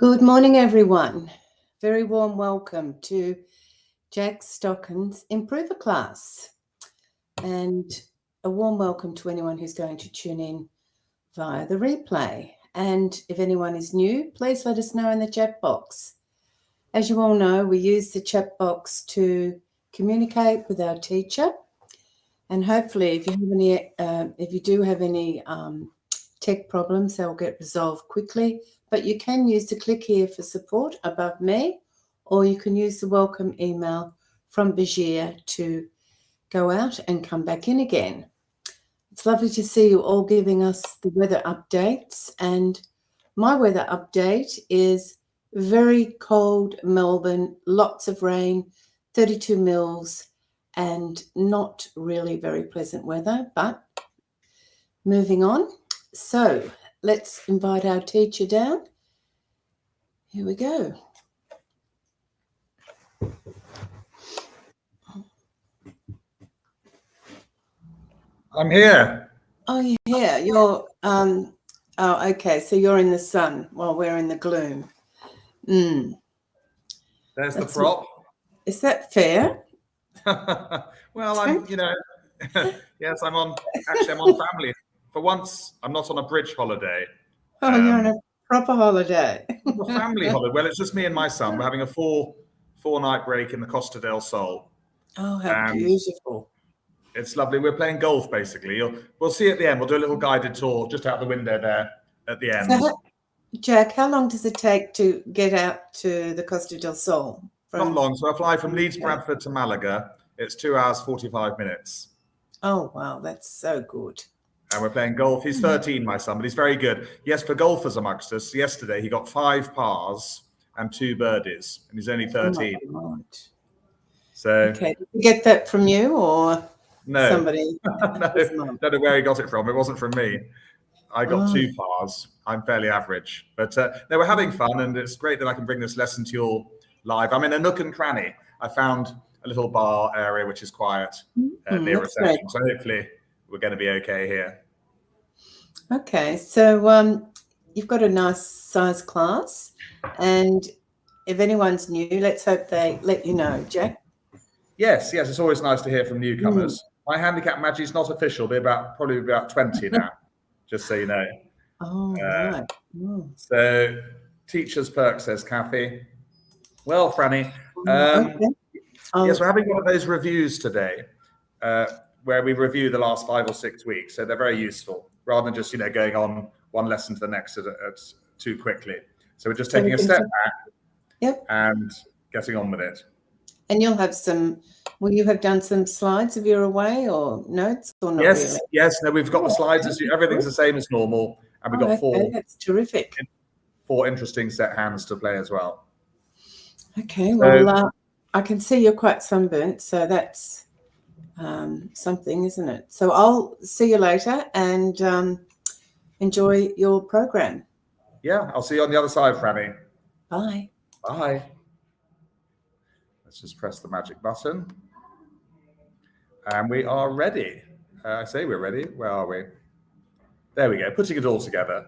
Good morning, everyone. Very warm welcome to Jack Stocken's Improver class, and a warm welcome to anyone who's going to tune in via the replay. And if anyone is new, please let us know in the chat box. As you all know, we use the chat box to communicate with our teacher, and hopefully, if you do have any tech problems, they'll get resolved quickly. But you can use the click here for support above me, or you can use the welcome email from Bashir to go out and come back in again. It's lovely to see you all giving us the weather updates. And my weather update is very cold Melbourne, lots of rain, 32 mils, and not really very pleasant weather, but moving on. So let's invite our teacher down. Here we go. I'm here. Oh, you're here. You're oh, okay. So you're in the sun while we're in the gloom. There's the prop. Is that fair? Well, I'm yes, I'm on family. For once, I'm not on a bridge holiday. Oh, you're on a proper holiday. A family holiday. Well, it's just me and my son. We're having a four-night break in the Costa del Sol. Oh, how beautiful. It's lovely. We're playing golf, basically. We'll see at the end. We'll do a little guided tour just out the window there at the end. So, Jack, how long does it take to get out to the Costa del Sol? Not long. So I fly from Leeds, Bradford to Malaga. It's 2 hours, 45 minutes. Oh, wow. That's so good. And we're playing golf. He's 13, my son, but he's very good. Yes, for golfers amongst us, yesterday he got 5 pars and 2 birdies, and he's only 13. Oh, God. So, okay, did you get that from you or somebody? Don't know where he got it from. It wasn't from me. I got 2 pars. I'm fairly average, but no, we're having fun, and it's great that I can bring this lesson to you all live. I'm in a nook and cranny. I found a little bar area which is quiet near reception, so hopefully we're going to be okay here. Okay, so you've got a nice size class, and if anyone's new, let's hope they let you know, Jack. Yes, it's always nice to hear from newcomers. My handicap match is not official. Probably about 20 now, just so you know. Oh, right. So, teacher's perk, says Kathy. Well, Franny, yes, we're having one of those reviews today where we review the last 5 or 6 weeks. So they're very useful rather than just, going on one lesson to the next too quickly. So we're just taking a step back and getting on with it. And you'll have will you have done some slides if you're away or notes or not? Yes. No, we've got the slides. Everything's the same as normal. And we've got 4. That's terrific. 4 interesting set hands to play as well. Okay, well, I can see you're quite sunburnt, so that's something, isn't it? So I'll see you later and enjoy your program. Yeah, I'll see you on the other side, Franny. Bye. Bye. Let's just press the magic button. And we are ready. I say we're ready. Where are we? There we go, putting it all together.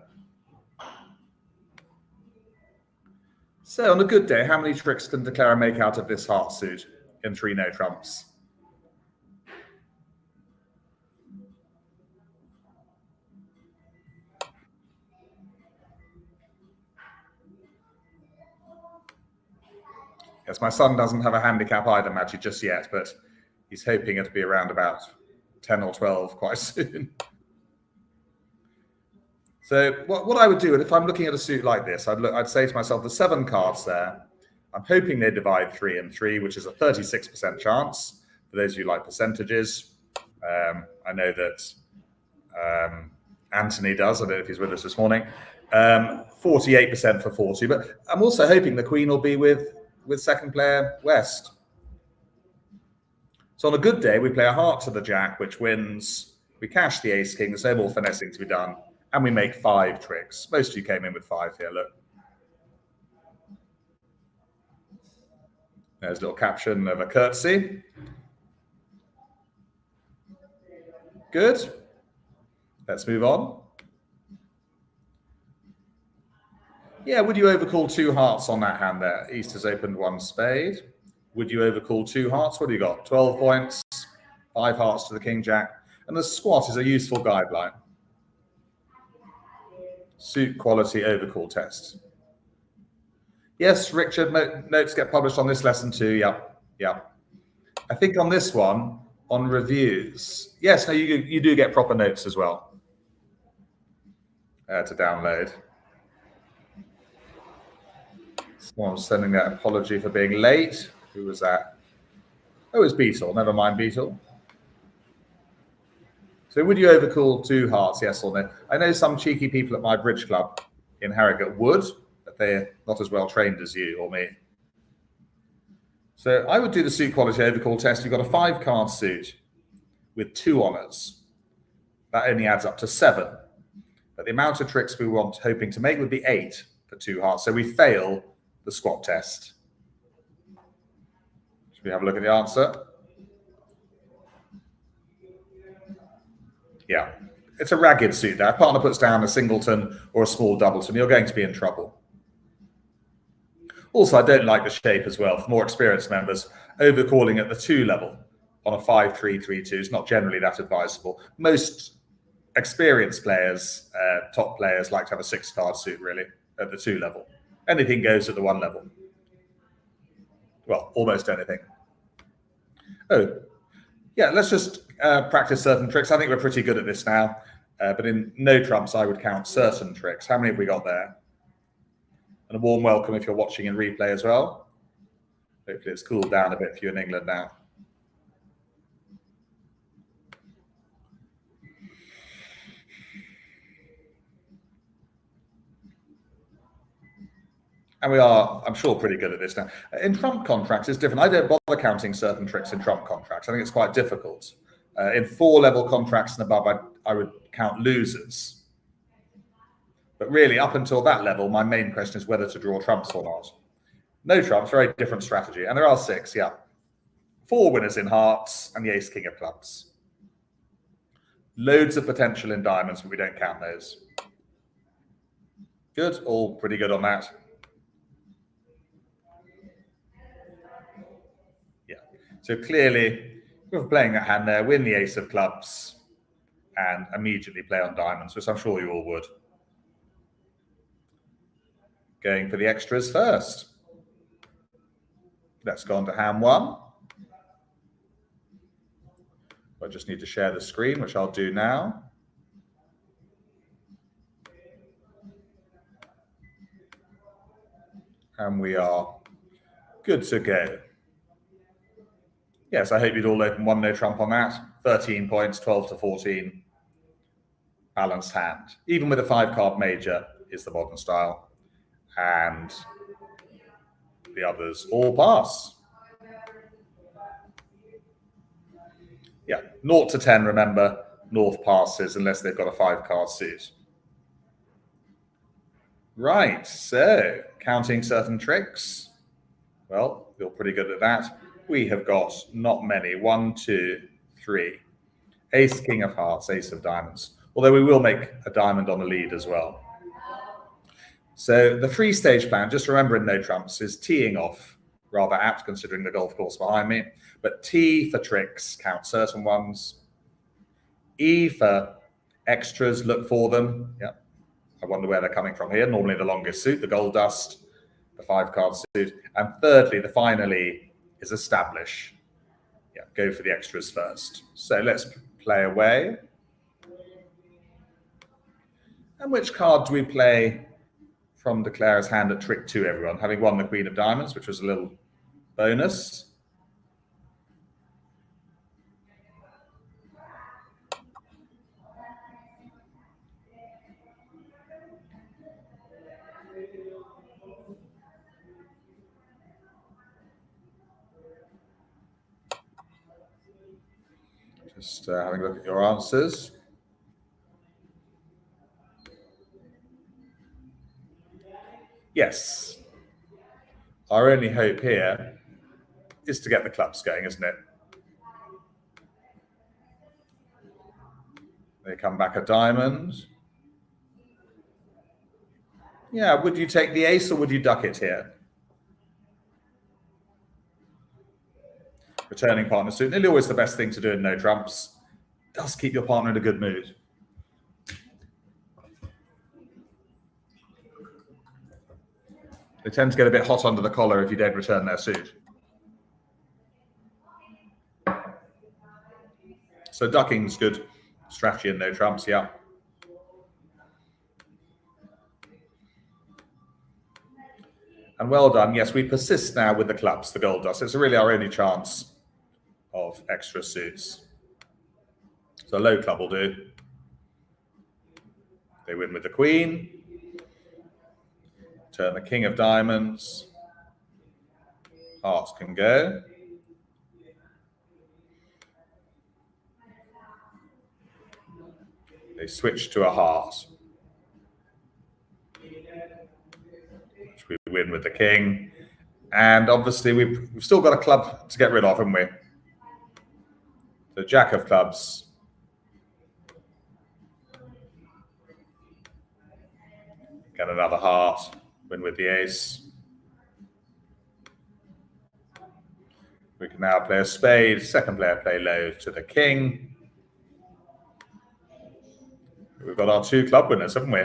So on a good day, how many tricks can Declara make out of this heart suit in 3 no trumps? Yes, my son doesn't have a handicap either, Maggie, just yet, but he's hoping it'll be around about 10 or 12 quite soon. So what I would do, and if I'm looking at a suit like this, I'd say to myself, there's 7 cards there. I'm hoping they divide 3 and 3, which is a 36% chance. For those of you who like percentages, I know that Anthony does. I don't know if he's with us this morning. 48% for 40, but I'm also hoping the Queen will be with second player West. So on a good day, we play a heart to the Jack, which wins. We cash the Ace King. There's no more finessing to be done. And we make 5 tricks. Most of you came in with 5 here, look. There's a little caption of a curtsy. Good. Let's move on. Yeah, would you overcall 2 hearts on that hand there? East has opened 1 spade. Would you overcall 2 hearts? What do you got? 12 points, 5 hearts to the king jack. And the squat is a useful guideline. Suit quality overcall test. Yes, Richard, notes get published on this lesson too. Yep. I think on this one, on reviews, yes, no, you do get proper notes as well to download. Someone's sending that apology for being late. Who was that? Oh, it was Beetle. Never mind, Beetle. So would you overcall 2 hearts, yes or no? I know some cheeky people at my bridge club in Harrogate would, but they're not as well trained as you or me. So I would do the suit quality overcall test. You've got a 5-card suit with 2 honours. That only adds up to 7. But the amount of tricks we want hoping to make would be 8 for 2 hearts. So we fail the squat test. Should we have a look at the answer? Yeah, it's a ragged suit there. If partner puts down a singleton or a small doubleton, you're going to be in trouble. Also, I don't like the shape as well. For more experienced members, overcalling at the 2 level on a 5-3-3-2 is not generally that advisable. Most experienced players, top players, like to have a 6-card suit really at the 2 level. Anything goes at the 1 level. Well, almost anything. Oh, yeah, let's just practice certain tricks. I think we're pretty good at this now. But in no trumps, I would count certain tricks. How many have we got there? And a warm welcome if you're watching in replay as well. Hopefully it's cooled down a bit for you in England now. And we are, I'm sure, pretty good at this now. In trump contracts, it's different. I don't bother counting certain tricks in trump contracts. I think it's quite difficult. In 4-level contracts and above, I would count losers. But really, up until that level, my main question is whether to draw trumps or not. No trumps, very different strategy. And there are 6, yeah. 4 winners in hearts and the ace king of clubs. Loads of potential in diamonds, but we don't count those. Good, all pretty good on that. Yeah, so clearly, we're playing that hand there, win the ace of clubs, and immediately play on diamonds, which I'm sure you all would. Going for the extras first. Let's go on to hand 1. I just need to share the screen, which I'll do now. And we are good to go. Yes, I hope you'd all open 1 no trump on that. 13 points, 12 to 14. Balanced hand. Even with a 5-card major is the modern style. And the others all pass. Yeah, 0 to 10, remember, North passes unless they've got a 5-card suit. Right, so counting certain tricks. Well, you're pretty good at that. We have got not many. 1, 2, 3. Ace, king of hearts, ace of diamonds. Although we will make a diamond on the lead as well. So the 3-stage plan, just remember in no trumps, is teeing off. Rather apt considering the golf course behind me. But T for tricks, count certain ones. E for extras, look for them. Yeah, I wonder where they're coming from here. Normally the longest suit, the gold dust, the 5-card suit. And thirdly, the final E is establish. Yeah, go for the extras first. So let's play away. And which card do we play from Declarer's hand at trick 2, everyone? Having won the Queen of Diamonds, which was a little bonus. Just having a look at your answers. Yes. Our only hope here is to get the clubs going, isn't it? They come back a diamond. Yeah, would you take the ace or would you duck it here? Returning partner suit, nearly always the best thing to do in no trumps. Does keep your partner in a good mood. They tend to get a bit hot under the collar if you don't return their suit. So ducking's good strategy in no trumps, yeah. And well done. Yes, we persist now with the clubs, the gold dust. It's really our only chance of extra suits. So low club will do. They win with the queen. Turn the king of diamonds. Hearts can go. They switch to a heart, which we win with the king. And obviously we've still got a club to get rid of, haven't we? The jack of clubs. Get another heart, win with the ace. We can now play a spade. Second player play low to the king. We've got our two club winners, haven't we?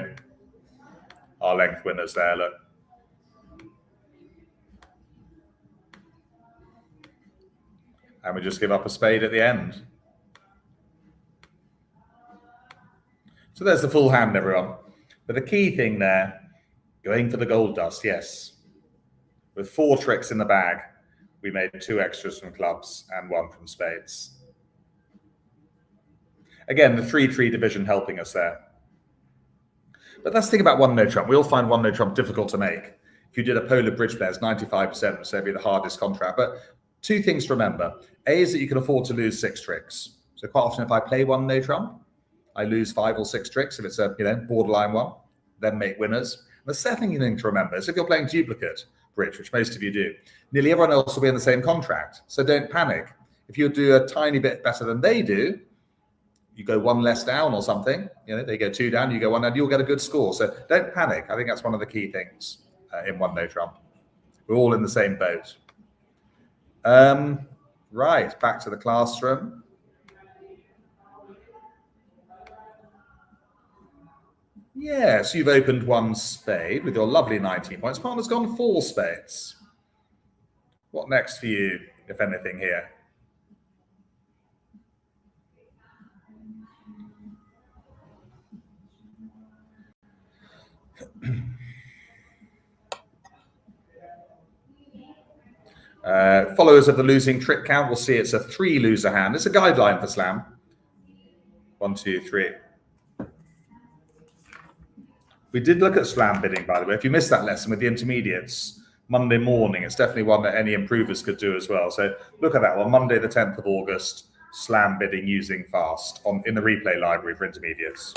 Our length winners there, look. And we just give up a spade at the end. So there's the full hand, everyone. But the key thing there, going for the gold dust, yes. With 4 tricks in the bag, we made 2 extras from clubs and 1 from spades. Again, the 3-3 division helping us there. But that's the thing about one no trump. We all find one no trump difficult to make. If you did a polar bridge players, 95% would say it'd be the hardest contract. But 2 things to remember. A is that you can afford to lose 6 tricks. So quite often if I play one no trump, I lose 5 or 6 tricks if it's a borderline one, then make winners. And the second thing to remember is if you're playing duplicate bridge, which most of you do, nearly everyone else will be in the same contract. So don't panic. If you do a tiny bit better than they do, you go 1 less down or something, they go 2 down, you go 1 down, you'll get a good score. So don't panic. I think that's one of the key things in one no trump. We're all in the same boat. Right, back to the classroom. Yes, you've opened 1 spade with your lovely 19 points. Partner's gone 4 spades. What next for you, if anything, here? Followers of the losing trick count will see it's a 3 loser hand. It's a guideline for slam. 1, 2, 3. We did look at slam bidding, by the way. If you missed that lesson with the intermediates, Monday morning, it's definitely one that any improvers could do as well. So look at that one, Monday the 10th of August, slam bidding using fast in the replay library for intermediates.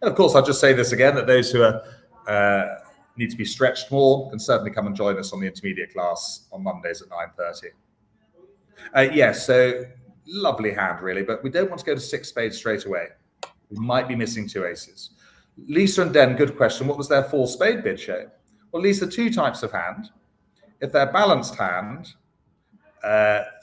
And of course, I'll just say this again, that those who need to be stretched more can certainly come and join us on the intermediate class on Mondays at 9:30. Yes, so lovely hand, really, but we don't want to go to 6 spades straight away. We might be missing 2 aces. Lisa and Den, good question. What was their 4 spade bid show? Well, Lisa, 2 types of hand. If they're balanced hand,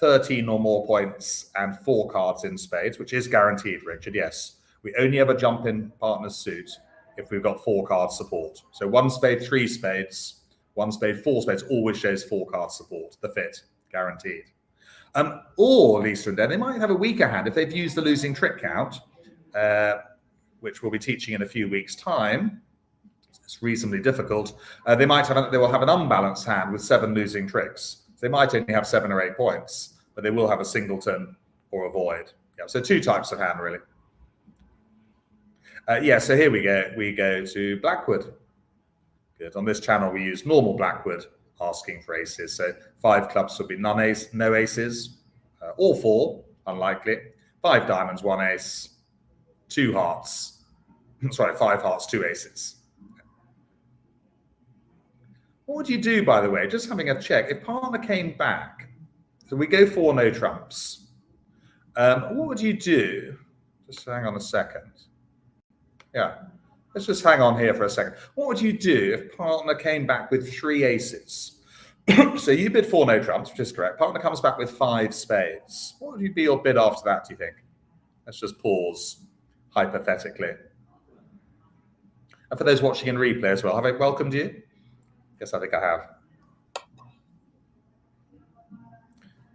13 or more points and 4 cards in spades, which is guaranteed, Richard, yes. We only ever jump in partner's suit if we've got 4 card support. So 1 spade, 3 spades, 1 spade, 4 spades, always shows 4 card support, the fit, guaranteed. Or, Lisa and Den, they might have a weaker hand if they've used the losing trick count, which we'll be teaching in a few weeks' time. It's reasonably difficult. They will have an unbalanced hand with 7 losing tricks. They might only have 7 or 8 points, but they will have a singleton or a void. Yeah, so 2 types of hand, really. So here we go. We go to Blackwood. Good. On this channel, we use normal Blackwood, asking for aces. So 5 clubs would be no aces, or 4, unlikely. 5 diamonds, 1 ace. 2 hearts, 5 hearts, 2 aces. What would you do, by the way, just having a check, if partner came back, so we go 4 no trumps, what would you do? Just hang on a second. Yeah, Let's just hang on here for a second. What would you do if partner came back with 3 aces? So you bid 4 no trumps, which is correct. Partner comes back with 5 spades. What would be your bid after that, do you think? Let's just pause hypothetically. And for those watching in replay as well, have I welcomed you? Yes, I think I have.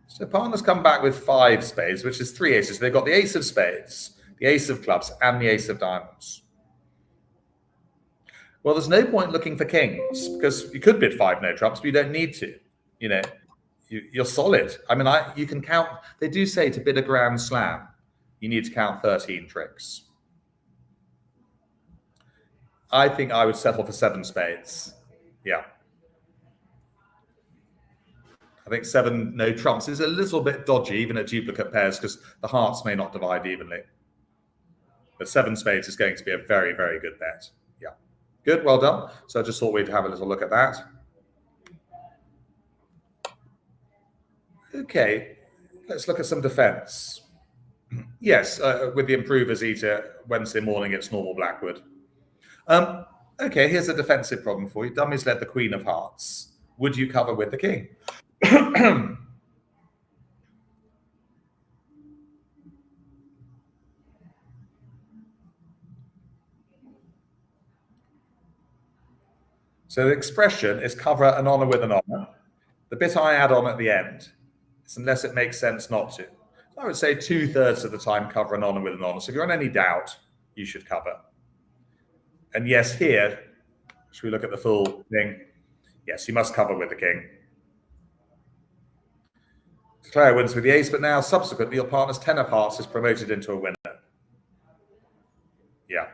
So partners come back with 5 spades, which is 3 aces. They've got the ace of spades, the ace of clubs, and the ace of diamonds. Well, there's no point looking for kings because you could bid 5 no trumps, but you don't need to. You know, you're solid. I mean, you can count. They do say to bid a grand slam, you need to count 13 tricks. I think I would settle for 7 spades. Yeah. I think 7 no trumps is a little bit dodgy, even at duplicate pairs, because the hearts may not divide evenly. But 7 spades is going to be a very, very good bet. Yeah. Good, well done. So I just thought we'd have a little look at that. Okay, let's look at some defense. Yes, with the improvers eater, Wednesday morning, it's normal Blackwood. Okay, here's a defensive problem for you. Dummies led the Queen of Hearts. Would you cover with the King? So the expression is cover an honor with an honor. The bit I add on at the end is unless it makes sense not to. I would say 2/3 of the time cover an honor with an honor. So if you're in any doubt, you should cover. And yes, here, should we look at the full thing? Yes, you must cover with the King. Claire wins with the ace, but now subsequently your partner's 10 of hearts is promoted into a winner. Yeah.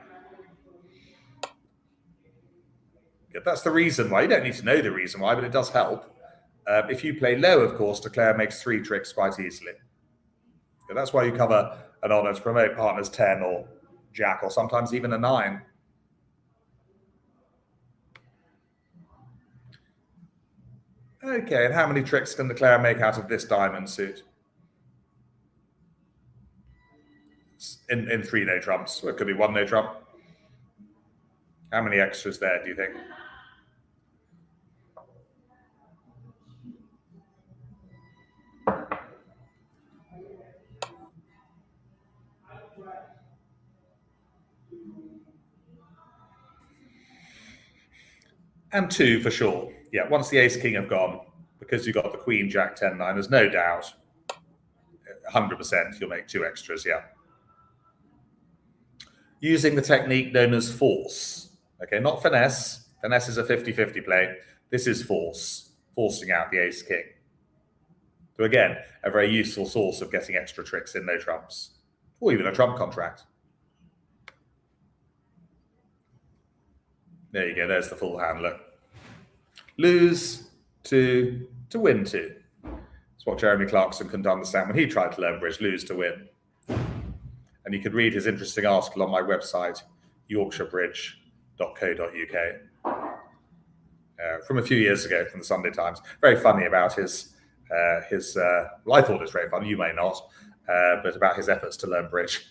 Good. That's the reason why. You don't need to know the reason why, but it does help. If you play low, of course, Claire makes 3 tricks quite easily. So that's why you cover an honor to promote partner's 10 or jack or sometimes even a 9. Okay, and how many tricks can the Claire make out of this diamond suit? In 3 no trumps. Well, it could be 1 no trump. How many extras there, do you think? And 2 for sure. Yeah, once the ace king have gone, because you've got the queen, jack, 10, 9, there's no doubt, 100% you'll make 2 extras, yeah. Using the technique known as force. Okay, not finesse. Finesse is a 50-50 play. This is force, forcing out the ace king. So again, a very useful source of getting extra tricks in no trumps, or even a trump contract. There you go, there's the full hand, look. Lose to win to. That's what Jeremy Clarkson couldn't understand when he tried to learn bridge, lose to win. And you could read his interesting article on my website, yorkshirebridge.co.uk, from a few years ago from the Sunday Times. Very funny about his well, I thought it was very funny, you may not, but about his efforts to learn bridge.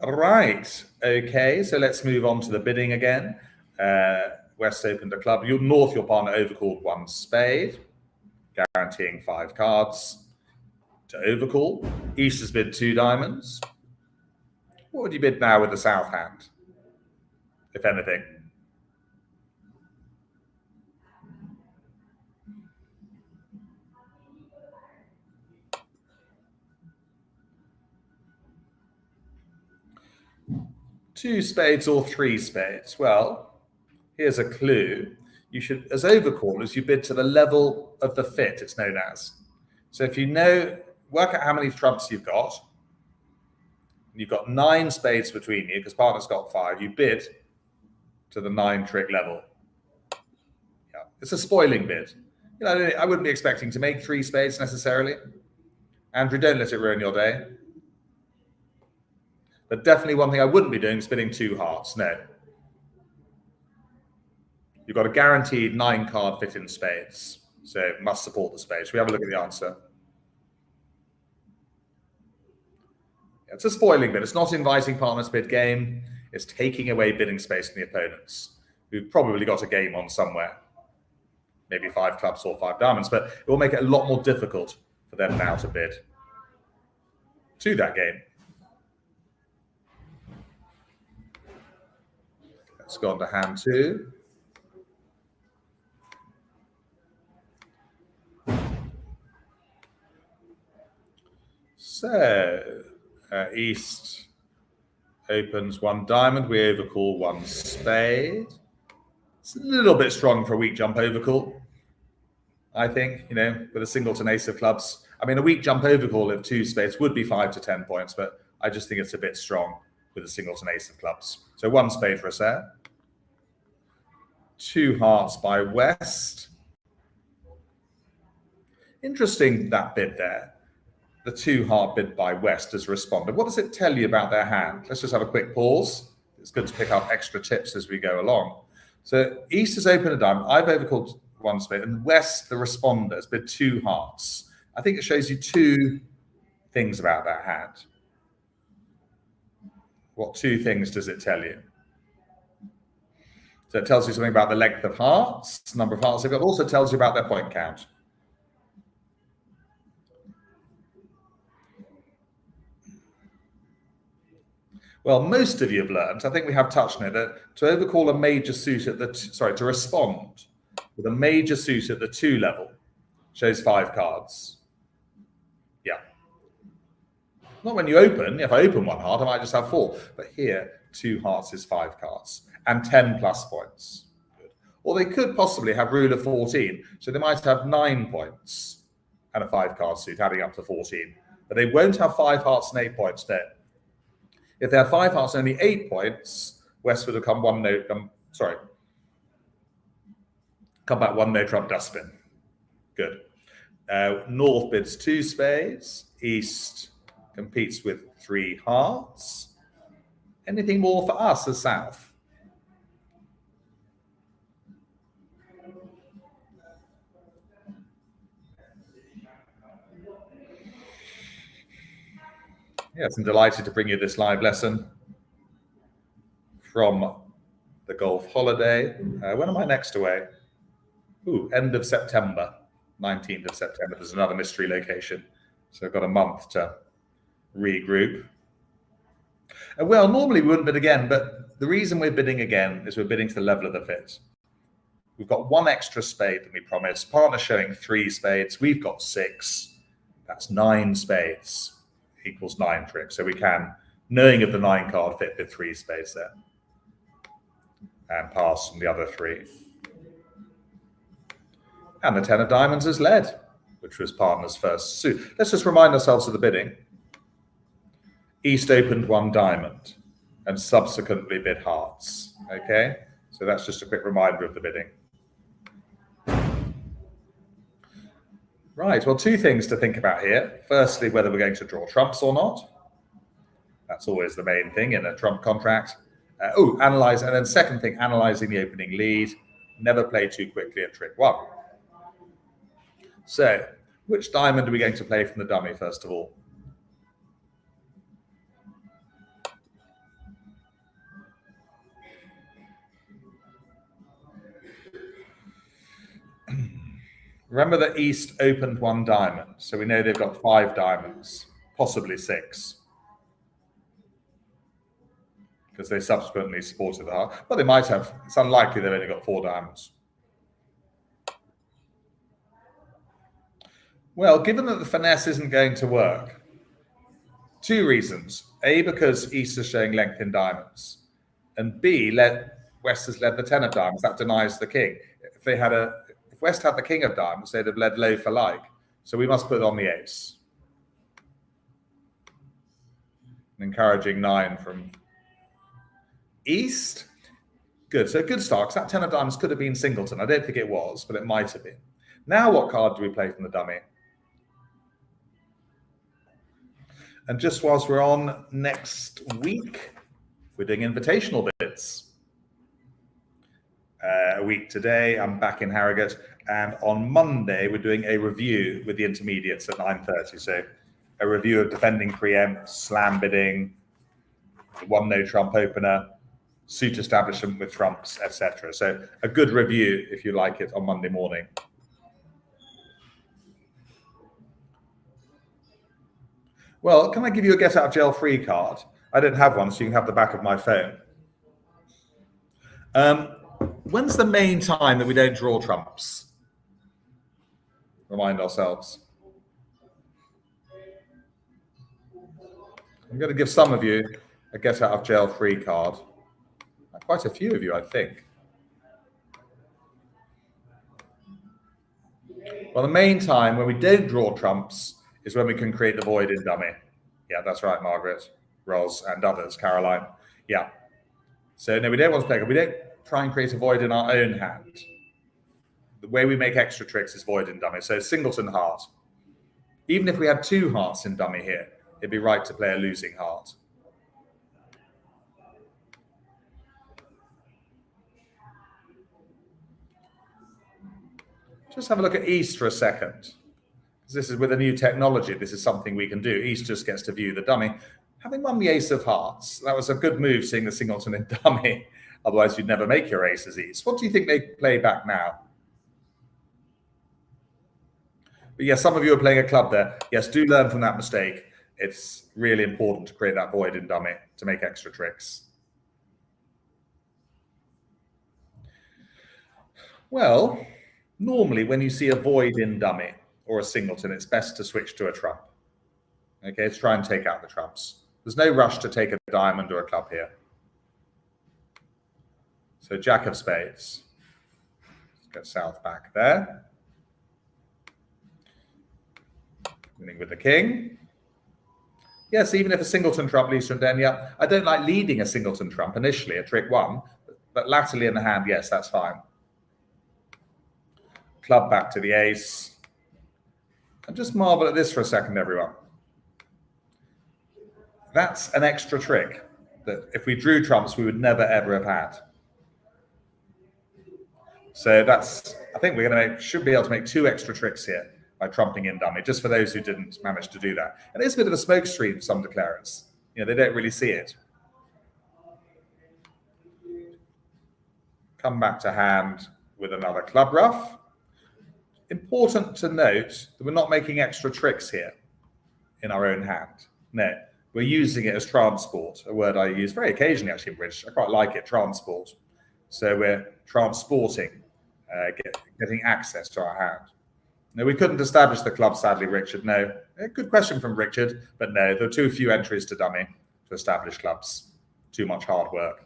Right, okay, so let's move on to the bidding again. West opened a club. North, your partner overcalled 1 spade, guaranteeing 5 cards to overcall. East has bid 2 diamonds. What would you bid now with the south hand, if anything? Two spades or 3 spades? Well, here's a clue. You should, as overcallers, you bid to the level of the fit, it's known as. So if you know, work out how many trumps you've got. You've got 9 spades between you, because partner's got 5. You bid to the 9 trick level. Yeah, it's a spoiling bid. You know, I wouldn't be expecting to make 3 spades necessarily. Andrew, don't let it ruin your day. But definitely one thing I wouldn't be doing is bidding 2 hearts. No. You've got a guaranteed 9 card fit in spades. So it must support the spades. Should we have a look at the answer? It's a spoiling bid. It's not inviting partners bid game. It's taking away bidding space from the opponents, who've probably got a game on somewhere. Maybe 5 clubs or 5 diamonds, but it will make it a lot more difficult for them now to bid to that game. Let's go on to hand 2. So, East opens 1 diamond. We overcall 1 spade. It's a little bit strong for a weak jump overcall, I think, with a singleton ace of clubs. I mean, a weak jump overcall of 2 spades would be 5 to 10 points, but I just think it's a bit strong with a singleton ace of clubs. So 1 spade for us there. 2 hearts by West. Interesting, that bid there. The 2 heart bid by West has responded. What does it tell you about their hand? Let's just have a quick pause. It's good to pick up extra tips as we go along. So East has opened a diamond. I've overcalled 1 spade, and West, the responder, has bid 2 hearts. I think it shows you 2 things about that hand. What 2 things does it tell you? So it tells you something about the length of hearts, number of hearts they've got. It also tells you about their point count. Well, most of you have learned, I think we have touched on it, that to overcall a major suit at the, to respond with a major suit at the 2 level shows 5 cards. Yeah. Not when you open. If I open 1 heart, I might just have 4. But here, 2 hearts is 5 cards and 10 plus points. Good. Or they could possibly have rule of 14. So they might have 9 points and a 5 card suit, adding up to 14. But they won't have 5 hearts and 8 points, no. If they have 5 hearts and only 8 points, West would have come back 1 no trump dustbin. Good. North bids 2 spades. East competes with 3 hearts. Anything more for us as South? Yes, I'm delighted to bring you this live lesson from the golf holiday. When am I next away? End of September, 19th of September. There's another mystery location. So I've got a month to regroup. Well, normally we wouldn't bid again, but the reason we're bidding again is we're bidding to the level of the fit. We've got 1 extra spade than we promised. Partner showing 3 spades. We've got 6. That's 9 spades. Equals 9 tricks. So we can, knowing of the 9 card, fit with 3 spades there and pass from the other 3. And the 10 of diamonds is led, which was partner's first suit. Let's just remind ourselves of the bidding. East opened 1 diamond and subsequently bid hearts. Okay, so that's just a quick reminder of the bidding. Right, well, 2 things to think about here. Firstly, whether we're going to draw trumps or not. That's always the main thing in a trump contract. Analyze, and then second thing, analyzing the opening lead. Never play too quickly at trick 1. So, which diamond are we going to play from the dummy, first of all? Remember that East opened 1 diamond, so we know they've got 5 diamonds, possibly 6, because they subsequently supported the heart. But they might have. It's unlikely they've only got 4 diamonds. Well, given that the finesse isn't going to work, 2 reasons. A, because East is showing length in diamonds, and B, West has led the 10 of diamonds. That denies the king. If West had the king of diamonds, they'd have led low for like. So we must put on the ace. An encouraging 9 from East. Good. So good start, because that 10 of diamonds could have been singleton. I don't think it was, but it might have been. Now what card do we play from the dummy? And just whilst we're on, next week, we're doing invitational bids. A week today, I'm back in Harrogate, and on Monday we're doing a review with the intermediates at 9:30. So a review of defending preempts, slam bidding, one no trump opener, suit establishment with trumps, etc. So a good review if you like it on Monday morning. Well, can I give you a get out of jail free card? I don't have one, so you can have the back of my phone. When's the main time that we don't draw trumps? Remind ourselves. I'm going to give some of you a get out of jail free card. Quite a few of you, I think. Well, the main time when we don't draw trumps is when we can create the void in dummy. Yeah, that's right, Margaret, Ros, and others, Caroline. Yeah. So no, we don't want to play. We don't try and create a void in our own hand. The way we make extra tricks is void in dummy. So singleton heart. Even if we had two hearts in dummy here, it'd be right to play a losing heart. Just have a look at East for a second. This is with a new technology. This is something we can do. East just gets to view the dummy. Having won the ace of hearts, that was a good move seeing the singleton in dummy. Otherwise, you'd never make your aces East. What do you think they play back now? But yes, some of you are playing a club there. Yes, do learn from that mistake. It's really important to create that void in dummy to make extra tricks. Well, normally when you see a void in dummy or a singleton, it's best to switch to a trump. Okay, let's try and take out the trumps. There's no rush to take a diamond or a club here. So Jack of spades. Let's get south back there. Winning with the king. Yes, even if a singleton trump leads from den, yeah. I don't like leading a singleton trump initially, a trick one, but latterly in the hand, yes, that's fine. Club back to the ace. And just marvel at this for a second, everyone. That's an extra trick that if we drew trumps, we would never, ever have had. So that's, I think we're going to should be able to make two extra tricks here by trumping in dummy, just for those who didn't manage to do that. And it's a bit of a smoke screen for some declarants. You know, they don't really see it. Come back to hand with another club ruff. Important to note that we're not making extra tricks here in our own hand. No, we're using it as transport, a word I use very occasionally actually in British. I quite like it, transport. So we're transporting, getting access to our hand. No, we couldn't establish the club, sadly, Richard. No, a good question from Richard, but no, there are too few entries to dummy to establish clubs. Too much hard work.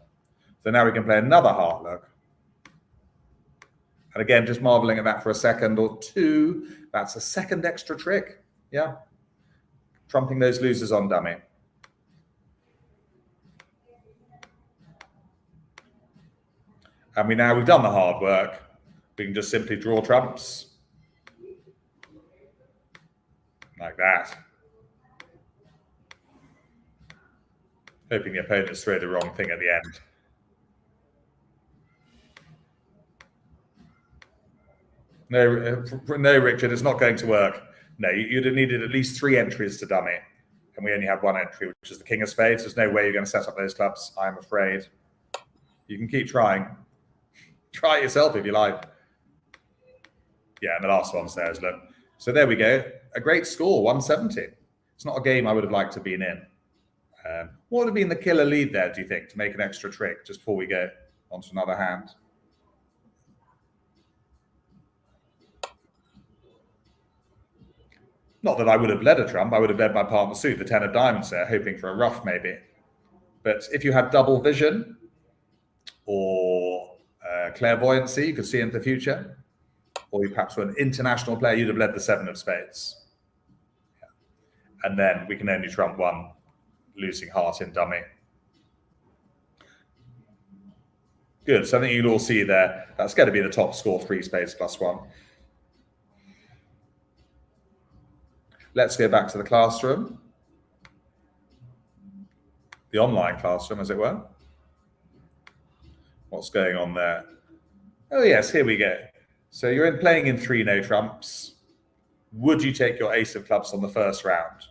So now we can play another heart look. And again, just marveling at that for a second or two. That's a second extra trick. Yeah. Trumping those losers on dummy. And we've done the hard work. We can just simply draw trumps. Like that. Hoping the opponents throw the wrong thing at the end. No, Richard, it's not going to work. No, you'd have needed at least 3 entries to dummy. And we only have 1 entry, which is the king of spades. There's no way you're going to set up those clubs, I'm afraid. You can keep trying. Try it yourself if you like. Yeah, and the last one's there, look. So there we go. A great score, 170. It's not a game I would have liked to have been in. What would have been the killer lead there, do you think, to make an extra trick just before we go on to another hand? Not that I would have led a trump. I would have led my partner suit, the 10 of diamonds there, hoping for a ruff maybe. But if you had double vision or clairvoyancy, you could see into the future, or you perhaps were an international player, you'd have led the 7 of spades. Yeah. And then we can only trump 1 losing heart in dummy. Good. So I think you'd all see there, that's going to be the top score, 3 spades plus 1. Let's go back to the classroom. The online classroom, as it were. What's going on there? Oh, yes, here we go. So you're playing in 3 no trumps. Would you take your ace of clubs on the first round?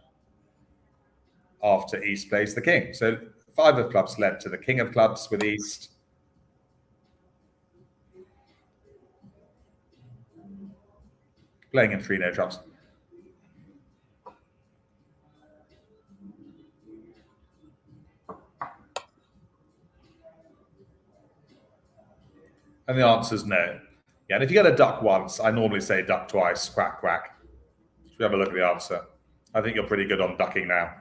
after East plays the king. So 5 of clubs led to the king of clubs with East. Playing in 3 no trumps. And the answer is no. Yeah, and if you get a duck once, I normally say duck twice, quack, quack. Should we have a look at the answer? I think you're pretty good on ducking now.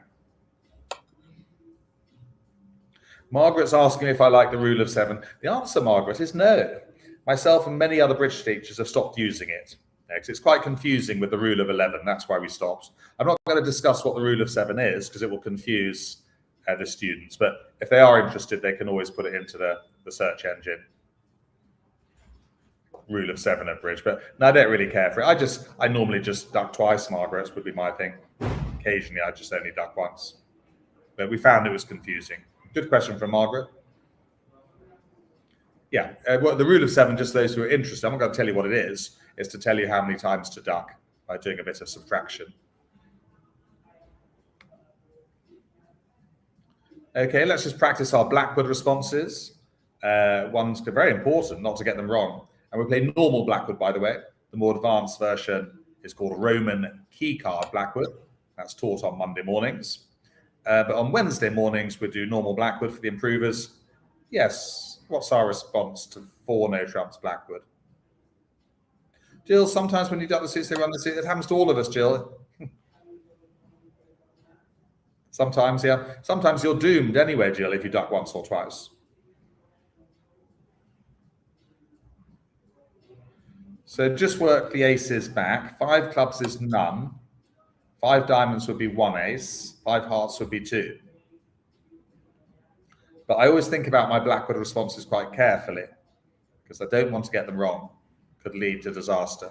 Margaret's asking if I like the rule of 7. The answer, Margaret, is no. Myself and many other British teachers have stopped using it. Because it's quite confusing with the rule of 11. That's why we stopped. I'm not going to discuss what the rule of 7 is because it will confuse the students. But if they are interested, they can always put it into the search engine. Rule of 7 at bridge. But no, I don't really care for it. I normally just duck twice, Margaret, would be my thing. Occasionally, I just only duck once. But we found it was confusing. Good question from Margaret. Yeah, well, the rule of 7, just those who are interested, I'm not going to tell you what it is to tell you how many times to duck by doing a bit of subtraction. Okay, let's just practice our Blackwood responses. One's very important not to get them wrong. And we play normal Blackwood, by the way. The more advanced version is called Roman keycard Blackwood. That's taught on Monday mornings. But on Wednesday mornings, we do normal Blackwood for the improvers. Yes, what's our response to 4 no trumps Blackwood? Jill, sometimes when you duck the suits, they run the suit. It happens to all of us, Jill. Sometimes, yeah. Sometimes you're doomed anyway, Jill, if you duck once or twice. So just work the aces back. 5 clubs is none. 5 diamonds would be 1 ace. 5 hearts would be 2. But I always think about my Blackwood responses quite carefully because I don't want to get them wrong. Could lead to disaster.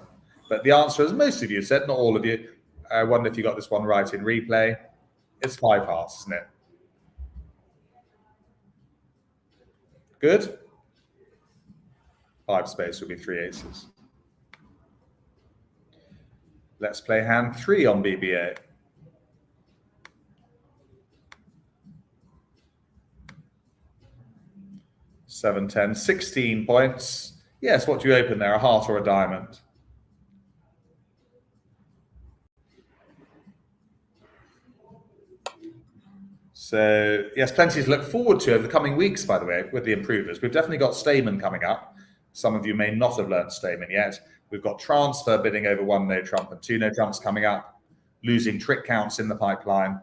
But the answer, as most of you said, not all of you, I wonder if you got this one right in replay. It's 5 hearts, isn't it? Good. 5 spades would be 3 aces. Let's play hand 3 on BBA. Seven, 10, 16 points. Yes, what do you open there, a heart or a diamond? So, yes, plenty to look forward to over the coming weeks, by the way, with the improvers. We've definitely got Stamen coming up. Some of you may not have learned Stamen yet. We've got transfer bidding over 1 no trump and 2 no trumps coming up. Losing trick counts in the pipeline.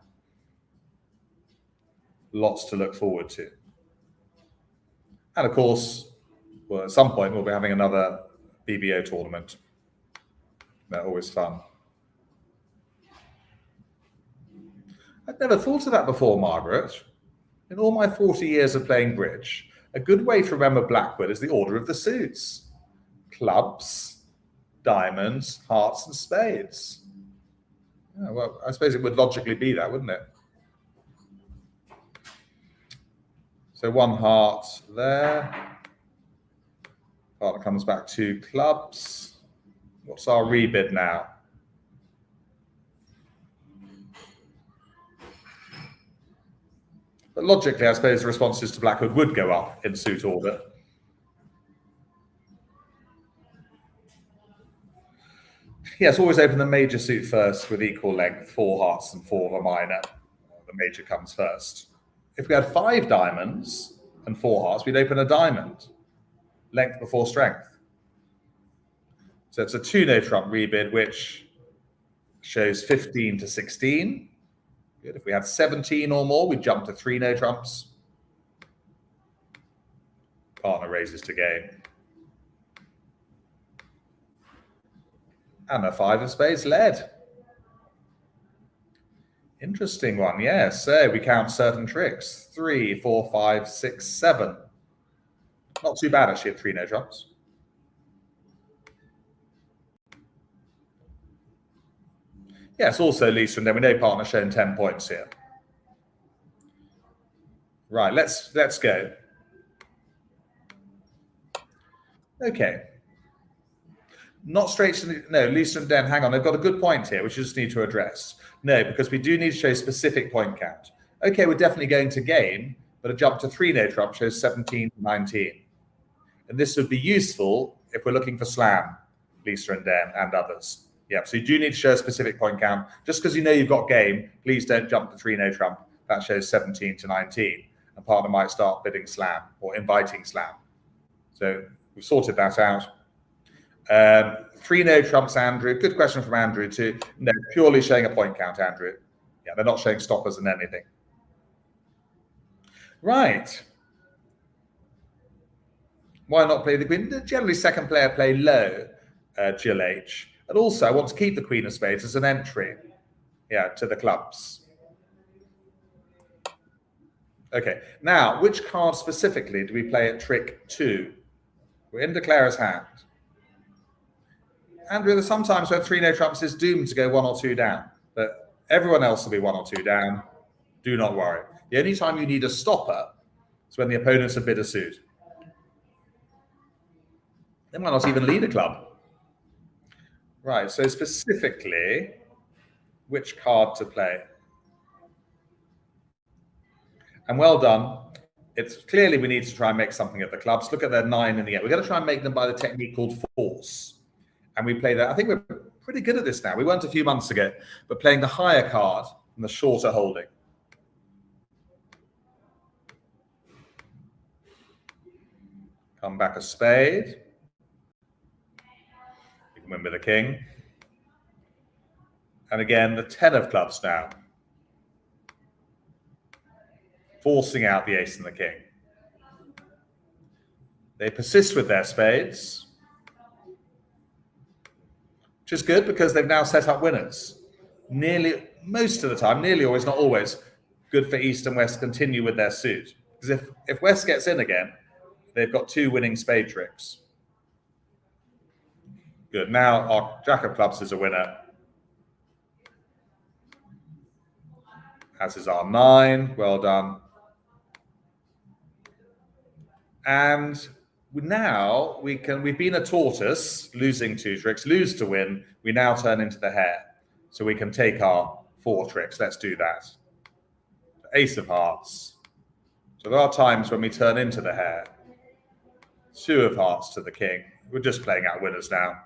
Lots to look forward to. And of course, well, at some point, we'll be having another BBO tournament. They're always fun. I'd never thought of that before, Margaret. In all my 40 years of playing bridge, a good way to remember Blackwood is the order of the suits. Clubs, diamonds, hearts, and spades. Yeah, well, I suppose it would logically be that, wouldn't it? So 1 heart there. Partner comes back 2 clubs. What's our rebid now? But logically, I suppose the responses to Blackwood would go up in suit order. Yes, always open the major suit first with equal length, 4 hearts and 4 of a minor. The major comes first. If we had 5 diamonds and 4 hearts, we'd open a diamond. Length before strength. So it's a 2 no trump rebid, which shows 15 to 16. Good. If we had 17 or more, we'd jump to 3 no trumps. Partner raises to game. And a 5 of spades led. Interesting one, yes. So we count certain tricks. 3, 4, 5, 6, 7. Not too bad, actually, at 3 no trumps. Yes, also, Lisa, and then we know partner shown 10 points here. Right, let's go. Okay. Not straight to the, no, Lisa and Den, hang on, they've got a good point here, which you just need to address. No, because we do need to show specific point count. Okay, we're definitely going to game, but a jump to 3 no trump shows 17 to 19. And this would be useful if we're looking for slam, Lisa and Den and others. Yeah, so you do need to show a specific point count. Just because you know you've got game, please don't jump to 3 no trump. That shows 17 to 19. A partner might start bidding slam or inviting slam. So we've sorted that out. 3 no trumps, Andrew. Good question from Andrew too. No, purely showing a point count, Andrew. Yeah, they're not showing stoppers and anything. Right. Why not play the queen? Generally, second player play low, Jill H. And also, I want to keep the queen of spades as an entry, yeah, to the clubs. Okay, now, which card specifically do we play at trick 2? We're in Declarer's hand. Andrew, there's sometimes where 3 no trumps is doomed to go 1 or 2 down, but everyone else will be 1 or 2 down. Do not worry. The only time you need a stopper is when the opponents have bid a suit. They might not even lead a club. Right, so specifically, which card to play? And well done. It's clearly we need to try and make something of the clubs. Look at their 9 in the 8. We're going to try and make them by the technique called force. And we play that. I think we're pretty good at this now. We weren't a few months ago, but playing the higher card and the shorter holding. Come back a spade. You can win with a king. And again, the 10 of clubs now. Forcing out the ace and the king. They persist with their spades, which is good because they've now set up winners. Nearly, most of the time, nearly always, not always, good for East and West to continue with their suit. Because if West gets in again, they've got 2 winning spade tricks. Good. Now our Jack of clubs is a winner. As is our 9. Well done. And now we've been a tortoise, losing 2 tricks, lose to win. We now turn into the hare. So we can take our 4 tricks. Let's do that. Ace of hearts. So there are times when we turn into the hare. 2 of hearts to the king. We're just playing out winners now.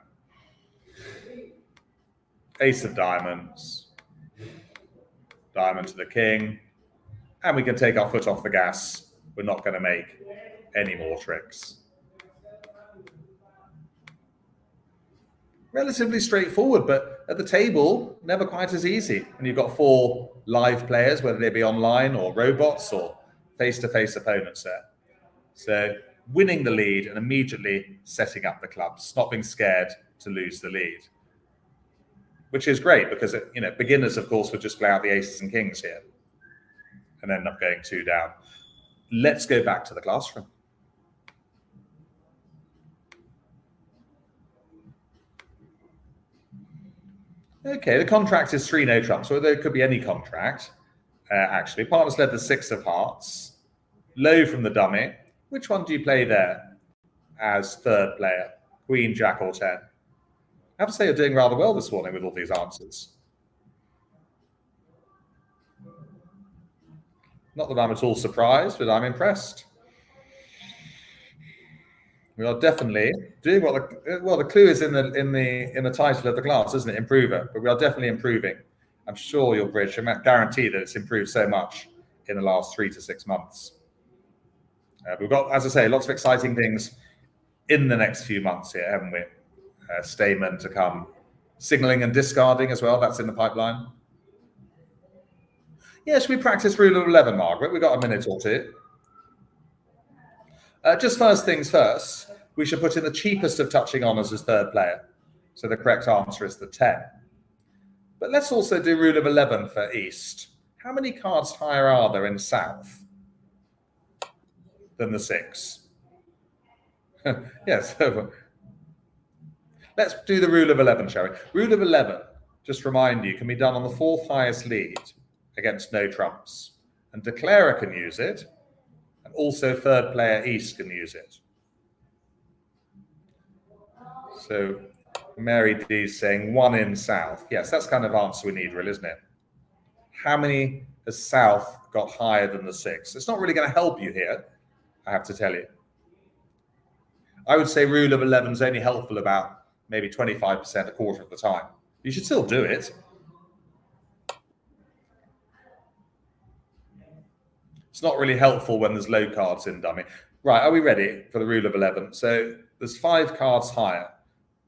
Ace of diamonds. Diamond to the king. And we can take our foot off the gas. We're not going to make any more tricks. Relatively straightforward, but at the table, never quite as easy. And you've got 4 live players, whether they be online or robots or face-to-face opponents there. So winning the lead and immediately setting up the clubs, not being scared to lose the lead, which is great because, beginners, of course, would just play out the aces and kings here and end up going 2 down. Let's go back to the classroom. Okay, the contract is 3 no trumps, so there could be any contract. Actually, partners led the 6 of hearts, low from the dummy. Which one do you play there as third player? Queen, Jack, or 10? I have to say you're doing rather well this morning with all these answers. Not that I'm at all surprised, but I'm impressed. We are definitely doing what the clue is in the title of the class, isn't it? Improver. But we are definitely improving. I'm sure your bridge, I guarantee that it's improved so much in the last 3 to 6 months. We've got, as I say, lots of exciting things in the next few months here, haven't we? Stamen to come. Signaling and discarding as well, that's in the pipeline. Yeah, should we practice rule of 11, Margaret? We've got a minute or 2. Just first things first, we should put in the cheapest of touching honours as third player. So the correct answer is the 10. But let's also do rule of 11 for East. How many cards higher are there in South than the 6? Yes. Let's do the rule of 11, shall we? Rule of 11, just remind you, can be done on the 4th highest lead against no trumps. And Declarer can use it. And also third player East can use it. So Mary D is saying 1 in South. Yes, that's kind of answer we need, really, isn't it? How many has South got higher than the 6? It's not really going to help you here, I have to tell you. I would say rule of 11 is only helpful about maybe 25%, a quarter of the time. You should still do it. It's not really helpful when there's low cards in dummy. Right, are we ready for the rule of 11? So there's 5 cards higher.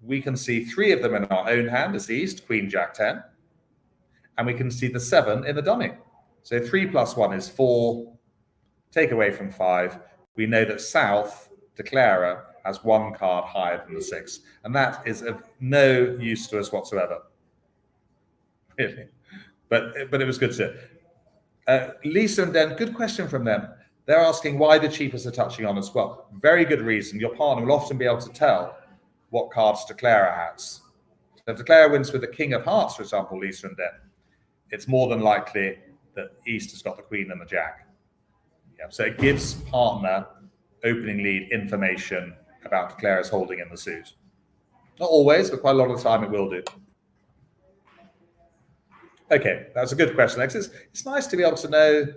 We can see 3 of them in our own hand as East, Queen, Jack, 10. And we can see the 7 in the dummy. So 3 plus 1 is 4. Take away from 5. We know that South, declarer, has 1 card higher than the 6. And that is of no use to us whatsoever. Really. But it was good to. Lisa and Den, good question from them. They're asking why the cheapest are touching on as well. Very good reason. Your partner will often be able to tell what cards declarer has. So if declarer wins with the King of Hearts, for example, Lisa and Den, it's more than likely that East has got the Queen and the Jack. Yeah, so it gives partner opening lead information about declarer's holding in the suit. Not always, but quite a lot of the time it will do. Okay, that's a good question, Lex. It's nice to be able to know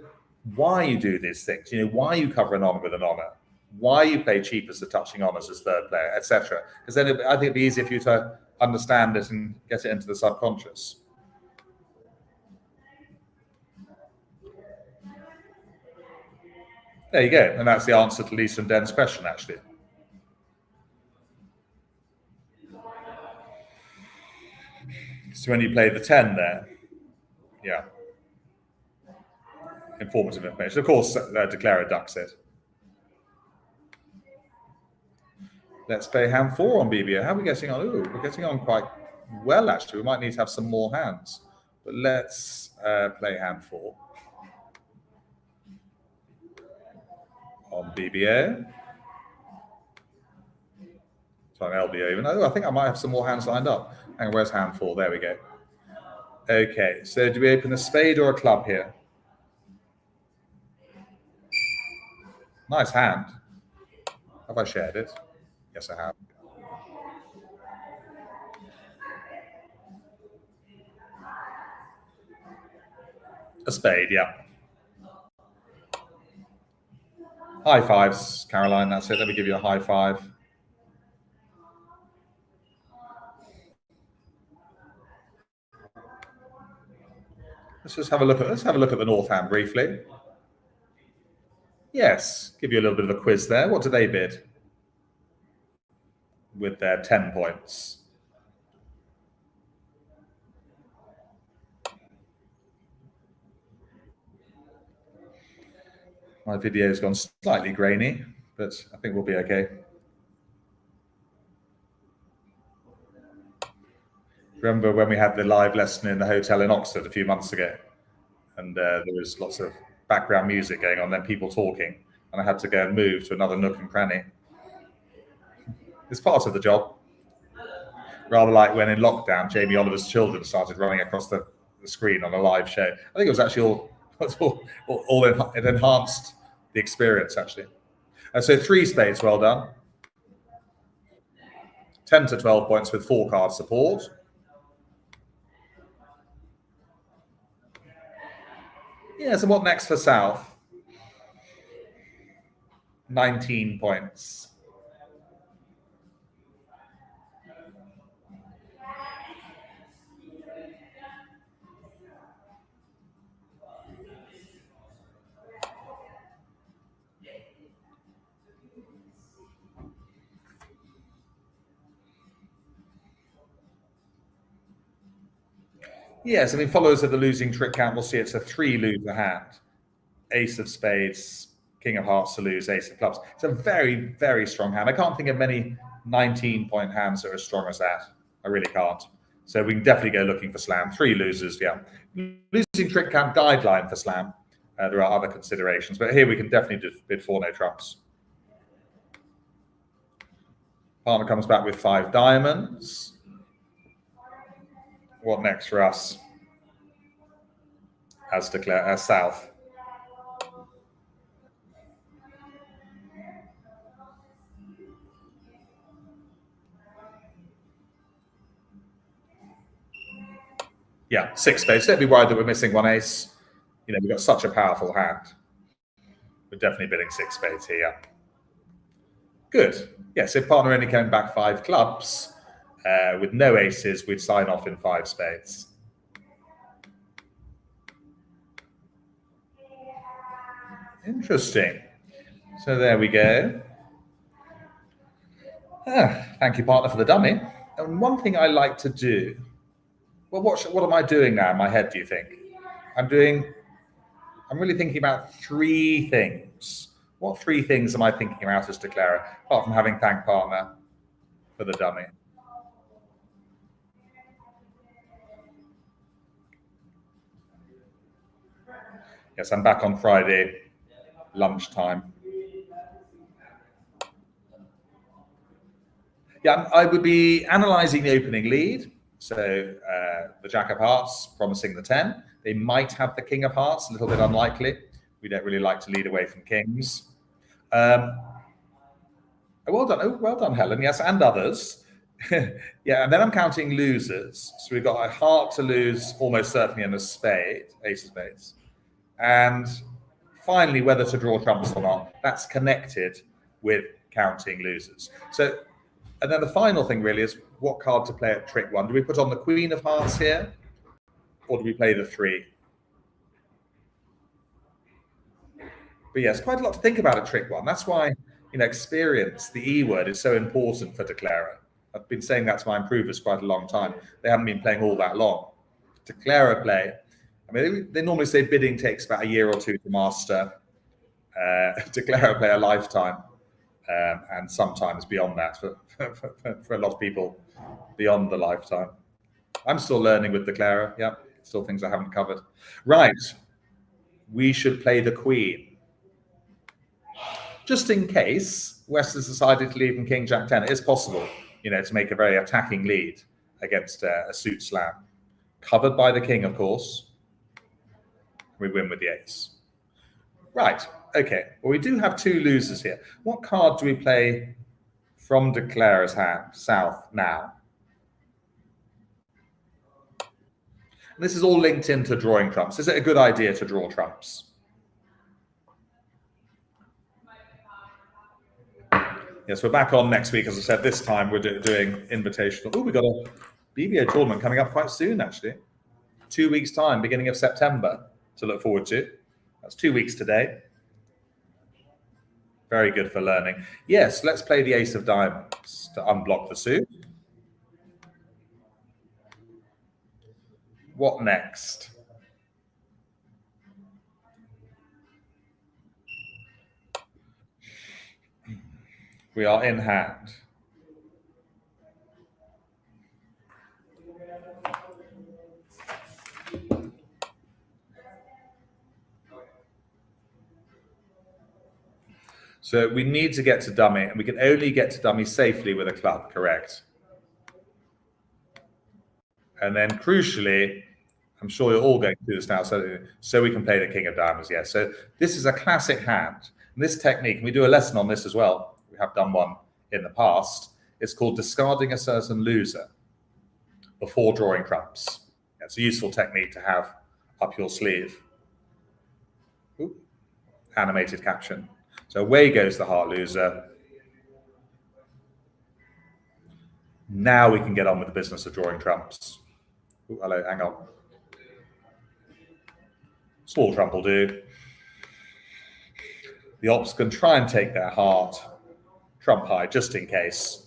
why you do these things, why you cover an honor with an honor, why you play cheapest at touching honors as third player, etc. Because then I think it'd be easier for you to understand it and get it into the subconscious. There you go. And that's the answer to Lisa and Den's question, actually. So when you play the 10 there, yeah. Informative information. Of course, declarer ducks it. Let's play hand 4 on BBO. How are we getting on? Ooh, we're getting on quite well, actually. We might need to have some more hands. But let's play hand 4 on BBO. So on LBO even. Oh, I think I might have some more hands lined up. Hang on, where's hand 4? There we go. Okay, so do we open a spade or a club here? Nice hand. Have I shared it? Yes, I have. A spade, yeah. High fives, Caroline. That's it. Let me give you a high five. Let's have a look at the North hand briefly. Yes, give you a little bit of a quiz there. What do they bid? With their 10 points. My video's gone slightly grainy, but I think we'll be okay. Remember when we had the live lesson in the hotel in Oxford a few months ago, and there was lots of background music going on, then people talking, and I had to go and move to another nook and cranny. It's part of the job. Rather like when in lockdown, Jamie Oliver's children started running across the screen on a live show. I think it was actually it enhanced the experience, actually. So 3 spades, well done. 10 to 12 points with 4 card support. Yeah, so what next for South? 19 points. Yes, I mean, followers of the losing trick count will see it's a 3 loser hand. Ace of spades, King of hearts to lose, Ace of clubs. It's a very, very strong hand. I can't think of many 19-point hands that are as strong as that. I really can't. So we can definitely go looking for slam. 3 losers, yeah. Losing trick count guideline for slam. There are other considerations, but here we can definitely bid 4 no trumps. Partner comes back with 5 diamonds. What next for us? As South. Yeah, 6 spades. Don't be worried that we're missing 1 ace. You know, we've got such a powerful hand. We're definitely bidding 6 spades here. Good. Yes, if partner only came back 5 clubs with no aces, we'd sign off in 5 spades. Interesting. So there we go. Thank you, partner, for the dummy. And one thing I like to do, well, what am I doing now in my head, do you think? I'm really thinking about 3 things. What 3 things am I thinking about as declarer, apart from having thanked partner for the dummy? Yes, I'm back on Friday, lunchtime. Yeah, I would be analysing the opening lead. So the Jack of Hearts promising the 10. They might have the King of Hearts, a little bit unlikely. We don't really like to lead away from kings. Well done. Oh, well done, Helen. Yes, and others. Yeah, and then I'm counting losers. So we've got a heart to lose, almost certainly, and a spade, ace of spades. And finally, whether to draw trumps or not. That's connected with counting losers. So, and then the final thing really is what card to play at trick 1. Do we put on the Queen of Hearts here, or do we play the 3? But yes, quite a lot to think about at trick 1. That's why, you know, experience, the E word, is so important for declarer. I've been saying that to my improvers quite a long time. They haven't been playing all that long. Declarer play, I mean, they normally say bidding takes about a year or 2 to master. Declarer play a lifetime, and sometimes beyond that for a lot of people, beyond the lifetime. I'm still learning with declarer. Yeah, still things I haven't covered. Right, we should play the Queen. Just in case West has decided to leave in King Jack 10, it is possible, you know, to make a very attacking lead against a suit slam. Covered by the King, of course. We win with the ace. Right, okay. Well, we do have 2 losers here. What card do we play from declarer's hand, south, now? And this is all linked into drawing trumps. Is it a good idea to draw trumps? Yes, we're back on next week. As I said, this time we're doing invitational. Oh, we've got a BBO tournament coming up quite soon, actually. 2 weeks' time, beginning of September, to look forward to. That's 2 weeks today. Very good for learning. Yes, let's play the ace of diamonds to unblock the suit. What next? We are in hand. So we need to get to dummy, and we can only get to dummy safely with a club, correct? And then crucially, I'm sure you're all going to do this now, so we can play the King of Diamonds, yes. So this is a classic hand. And this technique, and we do a lesson on this as well. We have done one in the past. It's called discarding a certain loser before drawing trumps. It's a useful technique to have up your sleeve. Ooh, animated caption. So away goes the heart loser. Now we can get on with the business of drawing trumps. Ooh, hello, hang on. Small trump will do. The ops can try and take their heart trump high, just in case.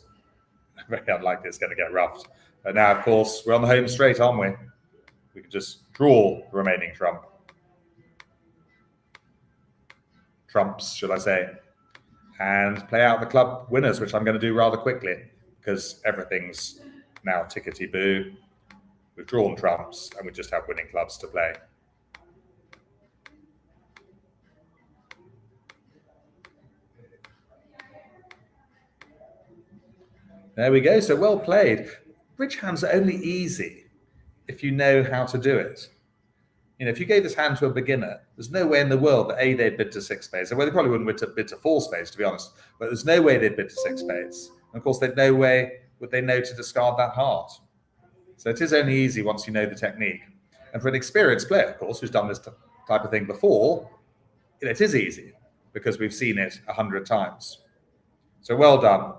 Very unlikely it's going to get roughed. But now, of course, we're on the home straight, aren't we? We can just draw the remaining trump. Trumps, should I say, and play out the club winners, which I'm going to do rather quickly because everything's now tickety-boo. We've drawn trumps and we just have winning clubs to play. There we go. So well played. Bridge hands are only easy if you know how to do it. You know, if you gave this hand to a beginner, there's no way in the world that they'd bid to 6 spades. Well, they probably wouldn't bid to 4 spades, to be honest. But there's no way they'd bid to 6 spades. And of course, they'd no way would they know to discard that heart. So it is only easy once you know the technique. And for an experienced player, of course, who's done this type of thing before, it is easy because we've seen it 100 times. So well done.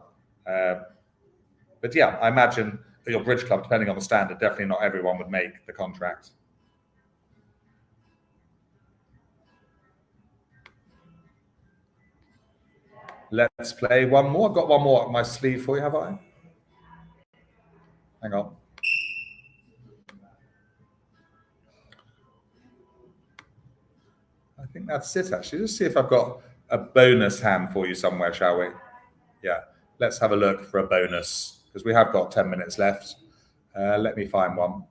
But yeah, I imagine that your bridge club, depending on the standard, definitely not everyone would make the contract. Let's play one more. I've got one more up my sleeve for you, have I? Hang on. I think that's it, actually. Let's see if I've got a bonus hand for you somewhere, shall we? Yeah, let's have a look for a bonus, because we have got 10 minutes left. Let me find one.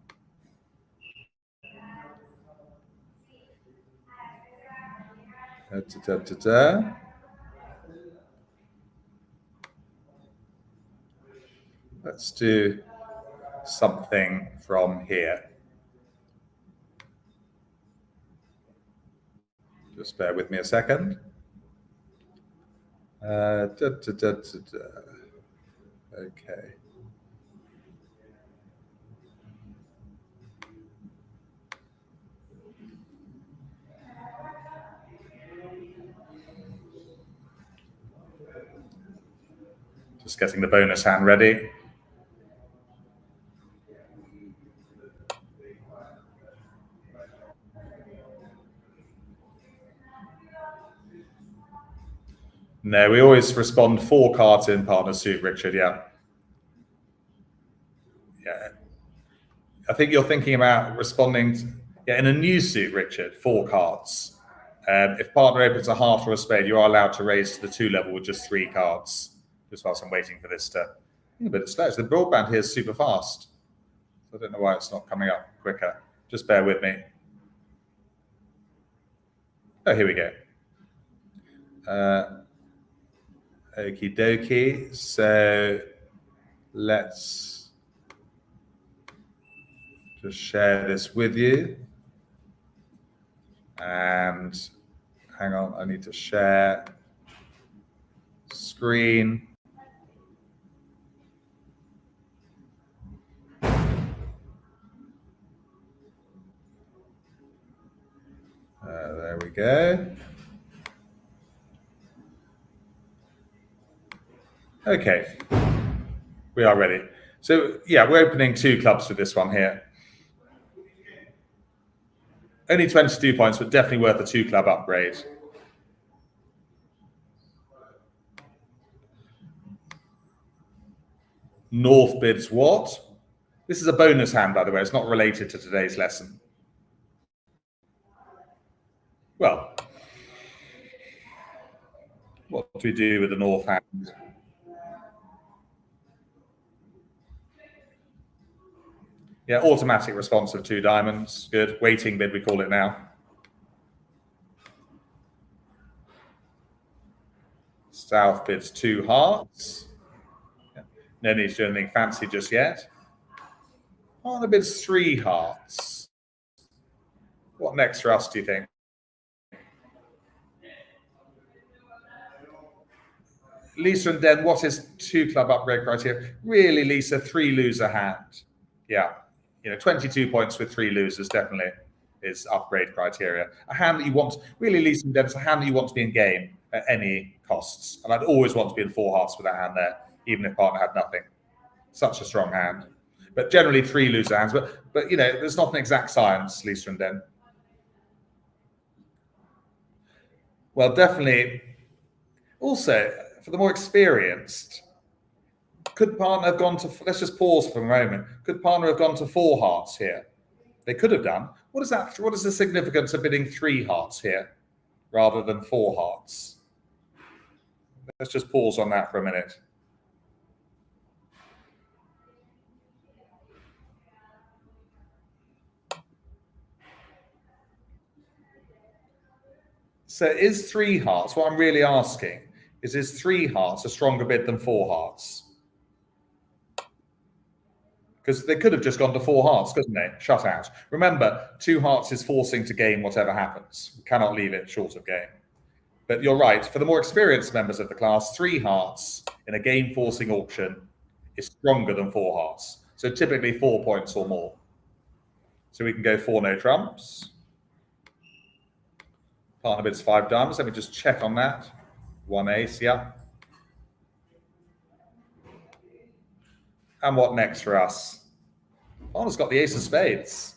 Let's do something from here. Just bear with me a second. Okay. Just getting the bonus hand ready. No, we always respond 4 cards in partner suit, Richard. Yeah. Yeah. I think you're thinking about responding in a new suit, Richard, 4 cards. If partner opens a heart or a spade, you are allowed to raise to the 2 level with just 3 cards. Just whilst I'm waiting for this to, but it's slow. The broadband here is super fast. I don't know why it's not coming up quicker. Just bear with me. Oh, here we go. Okie dokie. So let's just share this with you. And hang on, I need to share screen. There we go. Okay, we are ready. So yeah, we're opening 2 clubs for this one here. Only 22 points, but definitely worth a 2 club upgrade. North bids what? This is a bonus hand, by the way. It's not related to today's lesson. Well, what do we do with the North hand? Yeah, automatic response of 2 diamonds. Good. Waiting bid, we call it now. South bids 2 hearts. Yeah. No need to do anything fancy just yet. Partner bids 3 hearts. What next for us, do you think? Lisa and Den, what is 2 club upgrade criteria? Really, Lisa, 3 loser hand. Yeah, 22 points with 3 losers definitely is upgrade criteria. A hand that you want, really, Lisa and Den, it's a hand that you want to be in game at any costs. And I'd always want to be in 4 hearts with that hand there, even if partner had nothing. Such a strong hand. But generally 3 loser hands. But there's not an exact science, Lisa and Den. Well, definitely. Also, for the more experienced, could partner have gone to, let's just pause for a moment. Could partner have gone to 4 hearts here? They could have done. What is that? What is the significance of bidding 3 hearts here rather than 4 hearts? Let's just pause on that for a minute. So is 3 hearts, what I'm really asking is 3 hearts a stronger bid than 4 hearts? Because they could have just gone to 4 hearts, couldn't they? Shut out. Remember, 2 hearts is forcing to game whatever happens. We cannot leave it short of game. But you're right, for the more experienced members of the class, 3 hearts in a game-forcing auction is stronger than 4 hearts. So typically 4 points or more. So we can go 4 no trumps. Partner bids 5 diamonds. Let me just check on that. 1 ace, yeah. And what next for us? Partner's got the ace of spades.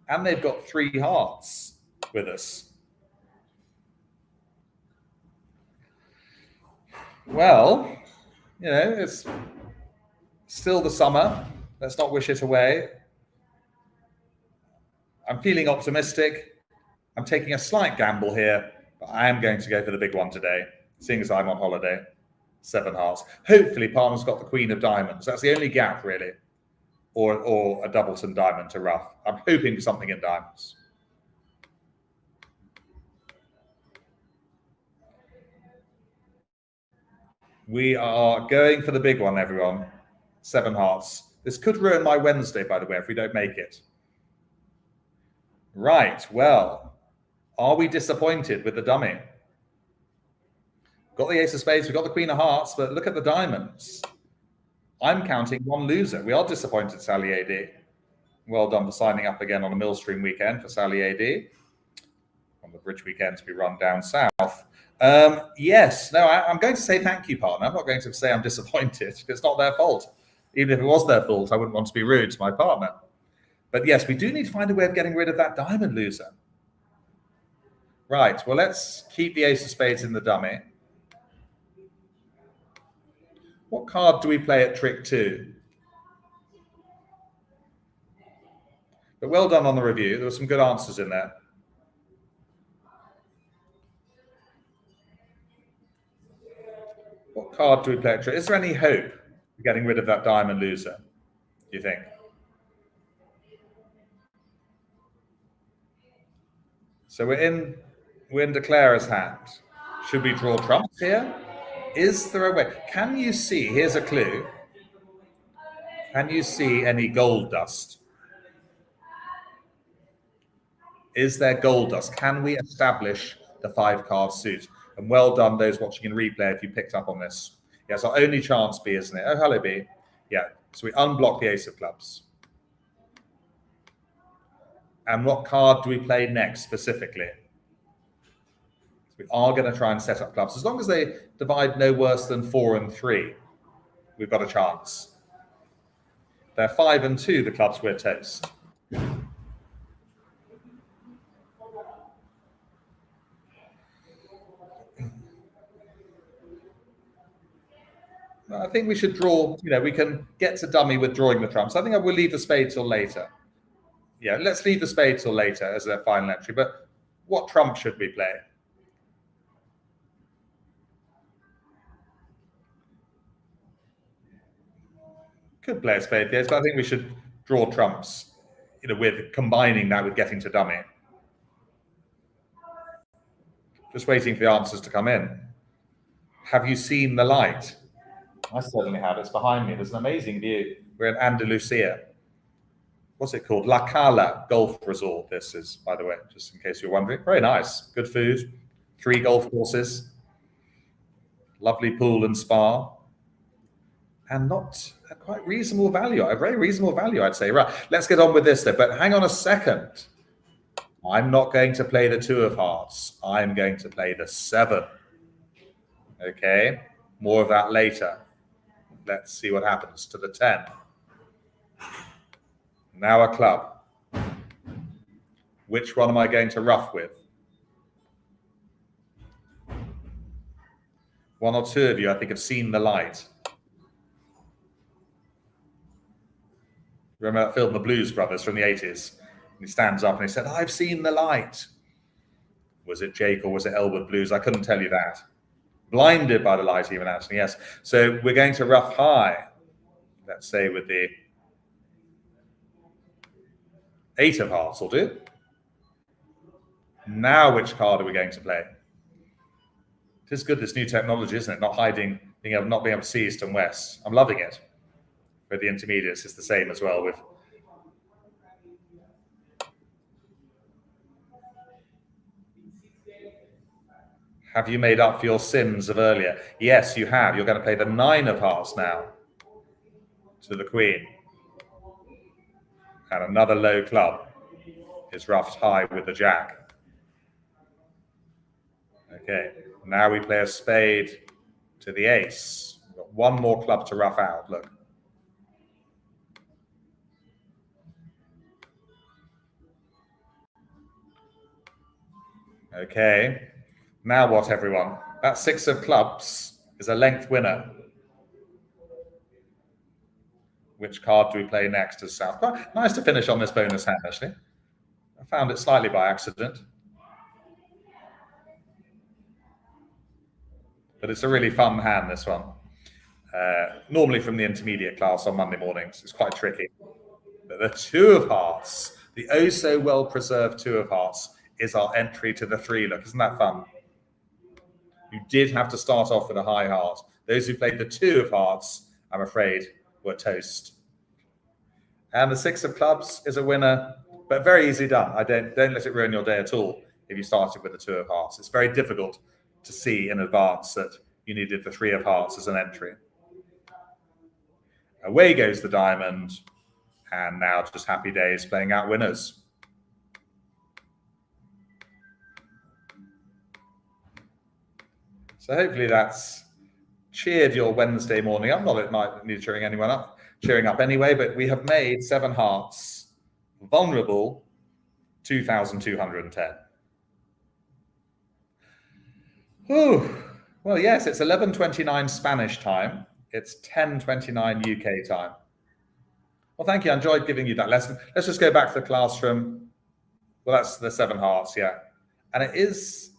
And they've got 3 hearts with us. Well, you know, it's still the summer. Let's not wish it away. I'm feeling optimistic. I'm taking a slight gamble here, but I am going to go for the big one today, seeing as I'm on holiday. 7 hearts. Hopefully, partner's got the queen of diamonds. That's the only gap, really. Or a doubleton diamond to rough. I'm hoping for something in diamonds. We are going for the big one, everyone. 7 hearts. This could ruin my Wednesday, by the way, if we don't make it. Right, well, are we disappointed with the dummy? Got the ace of spades, we've got the queen of hearts, but look at the diamonds. I'm counting 1 loser. We are disappointed, Sally AD. Well done for signing up again on a Millstream weekend for Sally AD. On the bridge weekends we run down south. Yes, no, I'm going to say thank you, partner. I'm not going to say I'm disappointed. It's not their fault. Even if it was their fault, I wouldn't want to be rude to my partner. But yes, we do need to find a way of getting rid of that diamond loser. Right, well, let's keep the ace of spades in the dummy. What card do we play at trick 2? But well done on the review. There were some good answers in there. What card do we play at trick? Is there any hope of getting rid of that diamond loser, do you think? So we're in Declarer's hand. Should we draw trumps here? Is there a way? Can you see? Here's a clue. Can you see any gold dust? Is there gold dust? Can we establish the 5-card suit? And well done, those watching in replay, if you picked up on this. Yeah, it's our only chance, B, isn't it? Oh, hello, B. Yeah, so we unblock the ace of clubs. And what card do we play next specifically? We are going to try and set up clubs. As long as they divide no worse than 4 and 3, we've got a chance. They're 5 and 2, the clubs, we're toast. I think we should draw, we can get to dummy with drawing the trumps. I think I will leave the spade till later. Yeah, let's leave the spade till later as a final entry. But what trump should we play? Could play a spade, yes, but I think we should draw trumps, with combining that with getting to dummy. Just waiting for the answers to come in. Have you seen the light? I certainly have. It's behind me. There's an amazing view. We're in Andalusia. What's it called? La Cala Golf Resort. This is, by the way, just in case you're wondering. Very nice. Good food. 3 golf courses. Lovely pool and spa. And not a quite reasonable value. A very reasonable value, I'd say. Right. Let's get on with this then. But hang on a second. I'm not going to play the 2 of hearts. I'm going to play the 7. Okay. More of that later. Let's see what happens to the 10. Now a club. Which one am I going to rough with? One or two of you, I think, have seen the light. Remember that film, The Blues Brothers, from the 80s? And he stands up and he said, I've seen the light. Was it Jake or was it Elwood Blues? I couldn't tell you that. Blinded by the light, even actually, yes. So we're going to rough high. Let's say with the 8 of hearts will do. Now which card are we going to play? It is good, this new technology, isn't it? Not hiding, not being able to see east and west. I'm loving it. For the intermediates, it's the same as well with. Have you made up for your sins of earlier? Yes, you have. You're going to play the 9 of hearts now to the queen. And another low club is roughed high with the jack. Okay, now we play a spade to the ace. We've got one more club to rough out, look. Okay, now what, everyone? That 6 of clubs is a length winner. Which card do we play next as South? Quite nice to finish on this bonus hand, actually. I found it slightly by accident. But it's a really fun hand, this one. Normally from the intermediate class on Monday mornings. It's quite tricky. But the 2 of hearts, the oh so well preserved 2 of hearts, is our entry to the 3. Look, isn't that fun? You did have to start off with a high heart. Those who played the 2 of hearts, I'm afraid, were toast. And the 6 of clubs is a winner, but very easy done. Don't let it ruin your day at all if you started with the 2 of hearts. It's very difficult to see in advance that you needed the 3 of hearts as an entry. Away goes the diamond, and now just happy days playing out winners. So hopefully that's cheered your Wednesday morning up. Not that it might need cheering up anyway, but we have made 7 hearts vulnerable 2,210. Ooh. Well, yes, it's 11:29 Spanish time. It's 10:29 UK time. Well, thank you. I enjoyed giving you that lesson. Let's just go back to the classroom. Well, that's the 7 hearts, yeah. And it is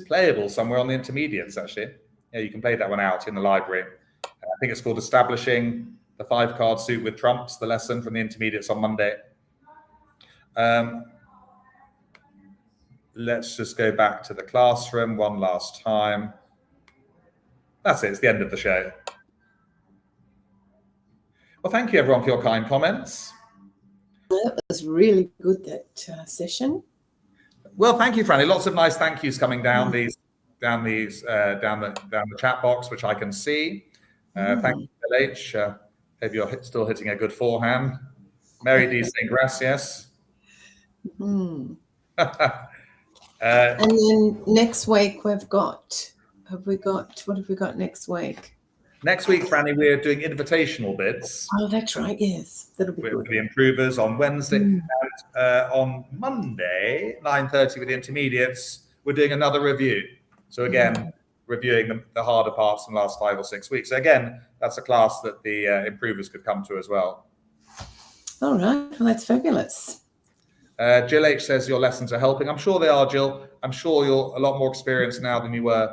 playable somewhere on the intermediates, actually. Yeah, you can play that one out in the library. I think it's called Establishing the 5-Card Suit with Trumps, the lesson from the intermediates on Monday. Let's just go back to the classroom one last time. That's it. It's the end of the show. Well, thank you, everyone, for your kind comments. That was really good, that session. Well, thank you, Franny. Lots of nice thank yous coming down the chat box, which I can see. Thank you, LH. Hope you're still hitting a good forehand. Mary D saying gracias. And then next week what have we got next week? Next week, Franny, we're doing invitational bids. Oh, that's right. Yes, that'll be good. With the improvers on Wednesday. And on Monday, 9:30 with the intermediates, we're doing another review. So again, reviewing the harder parts in the last 5 or 6 weeks. So again, that's a class that the improvers could come to as well. All right. Well, that's fabulous. Jill H says your lessons are helping. I'm sure they are, Jill. I'm sure you're a lot more experienced now than you were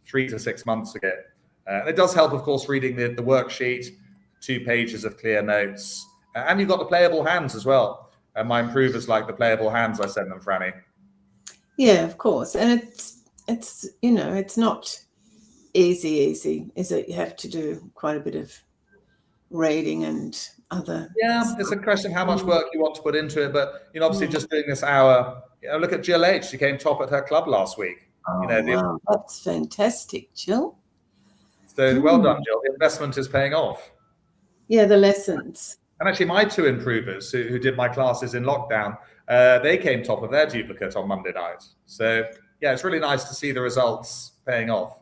3 to 6 months ago. It does help, of course, reading the worksheet, 2 pages of clear notes, and you've got the playable hands as well. My improvers like the playable hands I send them, Franny. Yeah, of course. And it's it's not easy, is it? You have to do quite a bit of reading and other. Yeah, it's a question of how much work you want to put into it. But obviously, just doing this hour. Look at Jill H. She came top at her club last week. Oh, wow, that's fantastic, Jill. So well done, Jill. The investment is paying off. Yeah, the lessons. And actually, my 2 improvers who did my classes in lockdown, they came top of their duplicate on Monday night. So yeah, it's really nice to see the results paying off.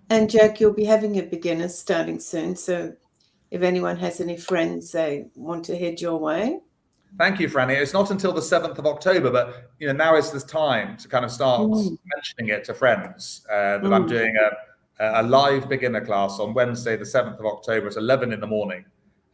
And Jack, you'll be having a beginners starting soon. So if anyone has any friends they want to head your way. Thank you, Franny. It's not until the 7th of October, but now is the time to kind of start mentioning it to friends that I'm doing a live beginner class on Wednesday, the 7th of October at 11 in the morning.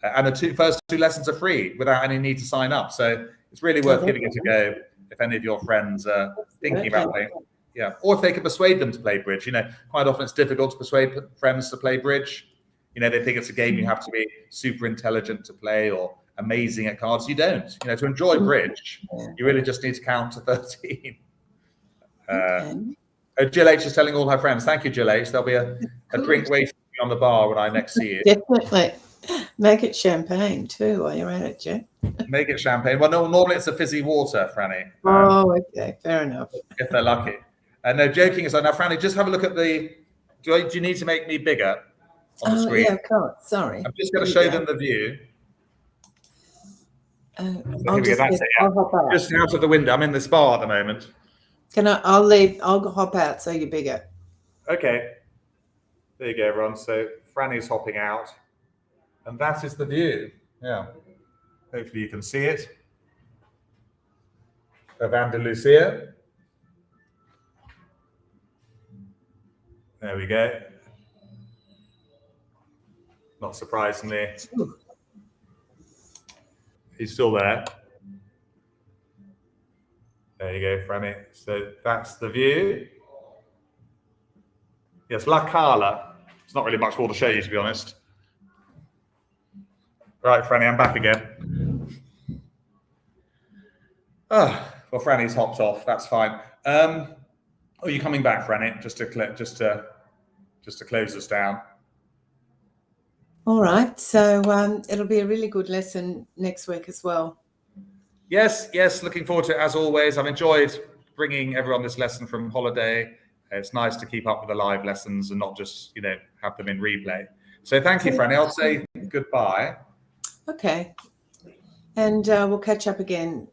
And the first 2 lessons are free without any need to sign up. So it's really worth giving it a go if any of your friends are thinking about playing. Yeah, or if they can persuade them to play bridge. Quite often it's difficult to persuade friends to play bridge. They think it's a game you have to be super intelligent to play or amazing at cards. You don't. To enjoy bridge, you really just need to count to 13. Jill H is telling all her friends. Thank you, Jill H. There'll be a drink waiting on the bar when I next see you. Definitely. Make it champagne too while you're at it, Jack. Make it champagne. Well, no, normally it's a fizzy water, Franny. Okay. Fair enough. If they're lucky. No, joking aside. Now, Franny, just have a look at the... Do you need to make me bigger on the screen? Yeah, of course. Sorry. I'm just going to show them the view. So I'll here we go. just, That's it. Yeah. I'll hop out. Just out of the window. I'm in the spa at the moment. I'll leave. I'll hop out so you're bigger. Okay. There you go, everyone. So Franny's hopping out. And that is the view. Yeah. Hopefully you can see it. Of Andalusia. There we go. Not surprisingly, he's still there. There you go, Franny. So that's the view. Yes, La Cala. There's not really much more to show you, to be honest. Right, Franny, I'm back again. Oh, well, Franny's hopped off. That's fine. Are you coming back, Franny? Just to close us down. All right. So it'll be a really good lesson next week as well. Yes. Looking forward to it as always. I've enjoyed bringing everyone this lesson from holiday. It's nice to keep up with the live lessons and not just, have them in replay. So thank you, Franny. I'll say goodbye. Okay. And we'll catch up again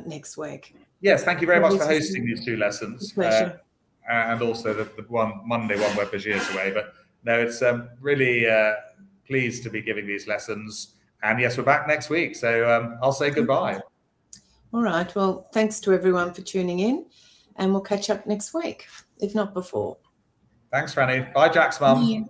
next week. Yes, thank you very much for hosting these two lessons. Pleasure. And also the one Monday, OneWeb is years away. But no, it's really pleased to be giving these lessons. And yes, we're back next week. So I'll say goodbye. All right. Well, thanks to everyone for tuning in. And we'll catch up next week, if not before. Thanks, Franny. Bye, Jack's mum.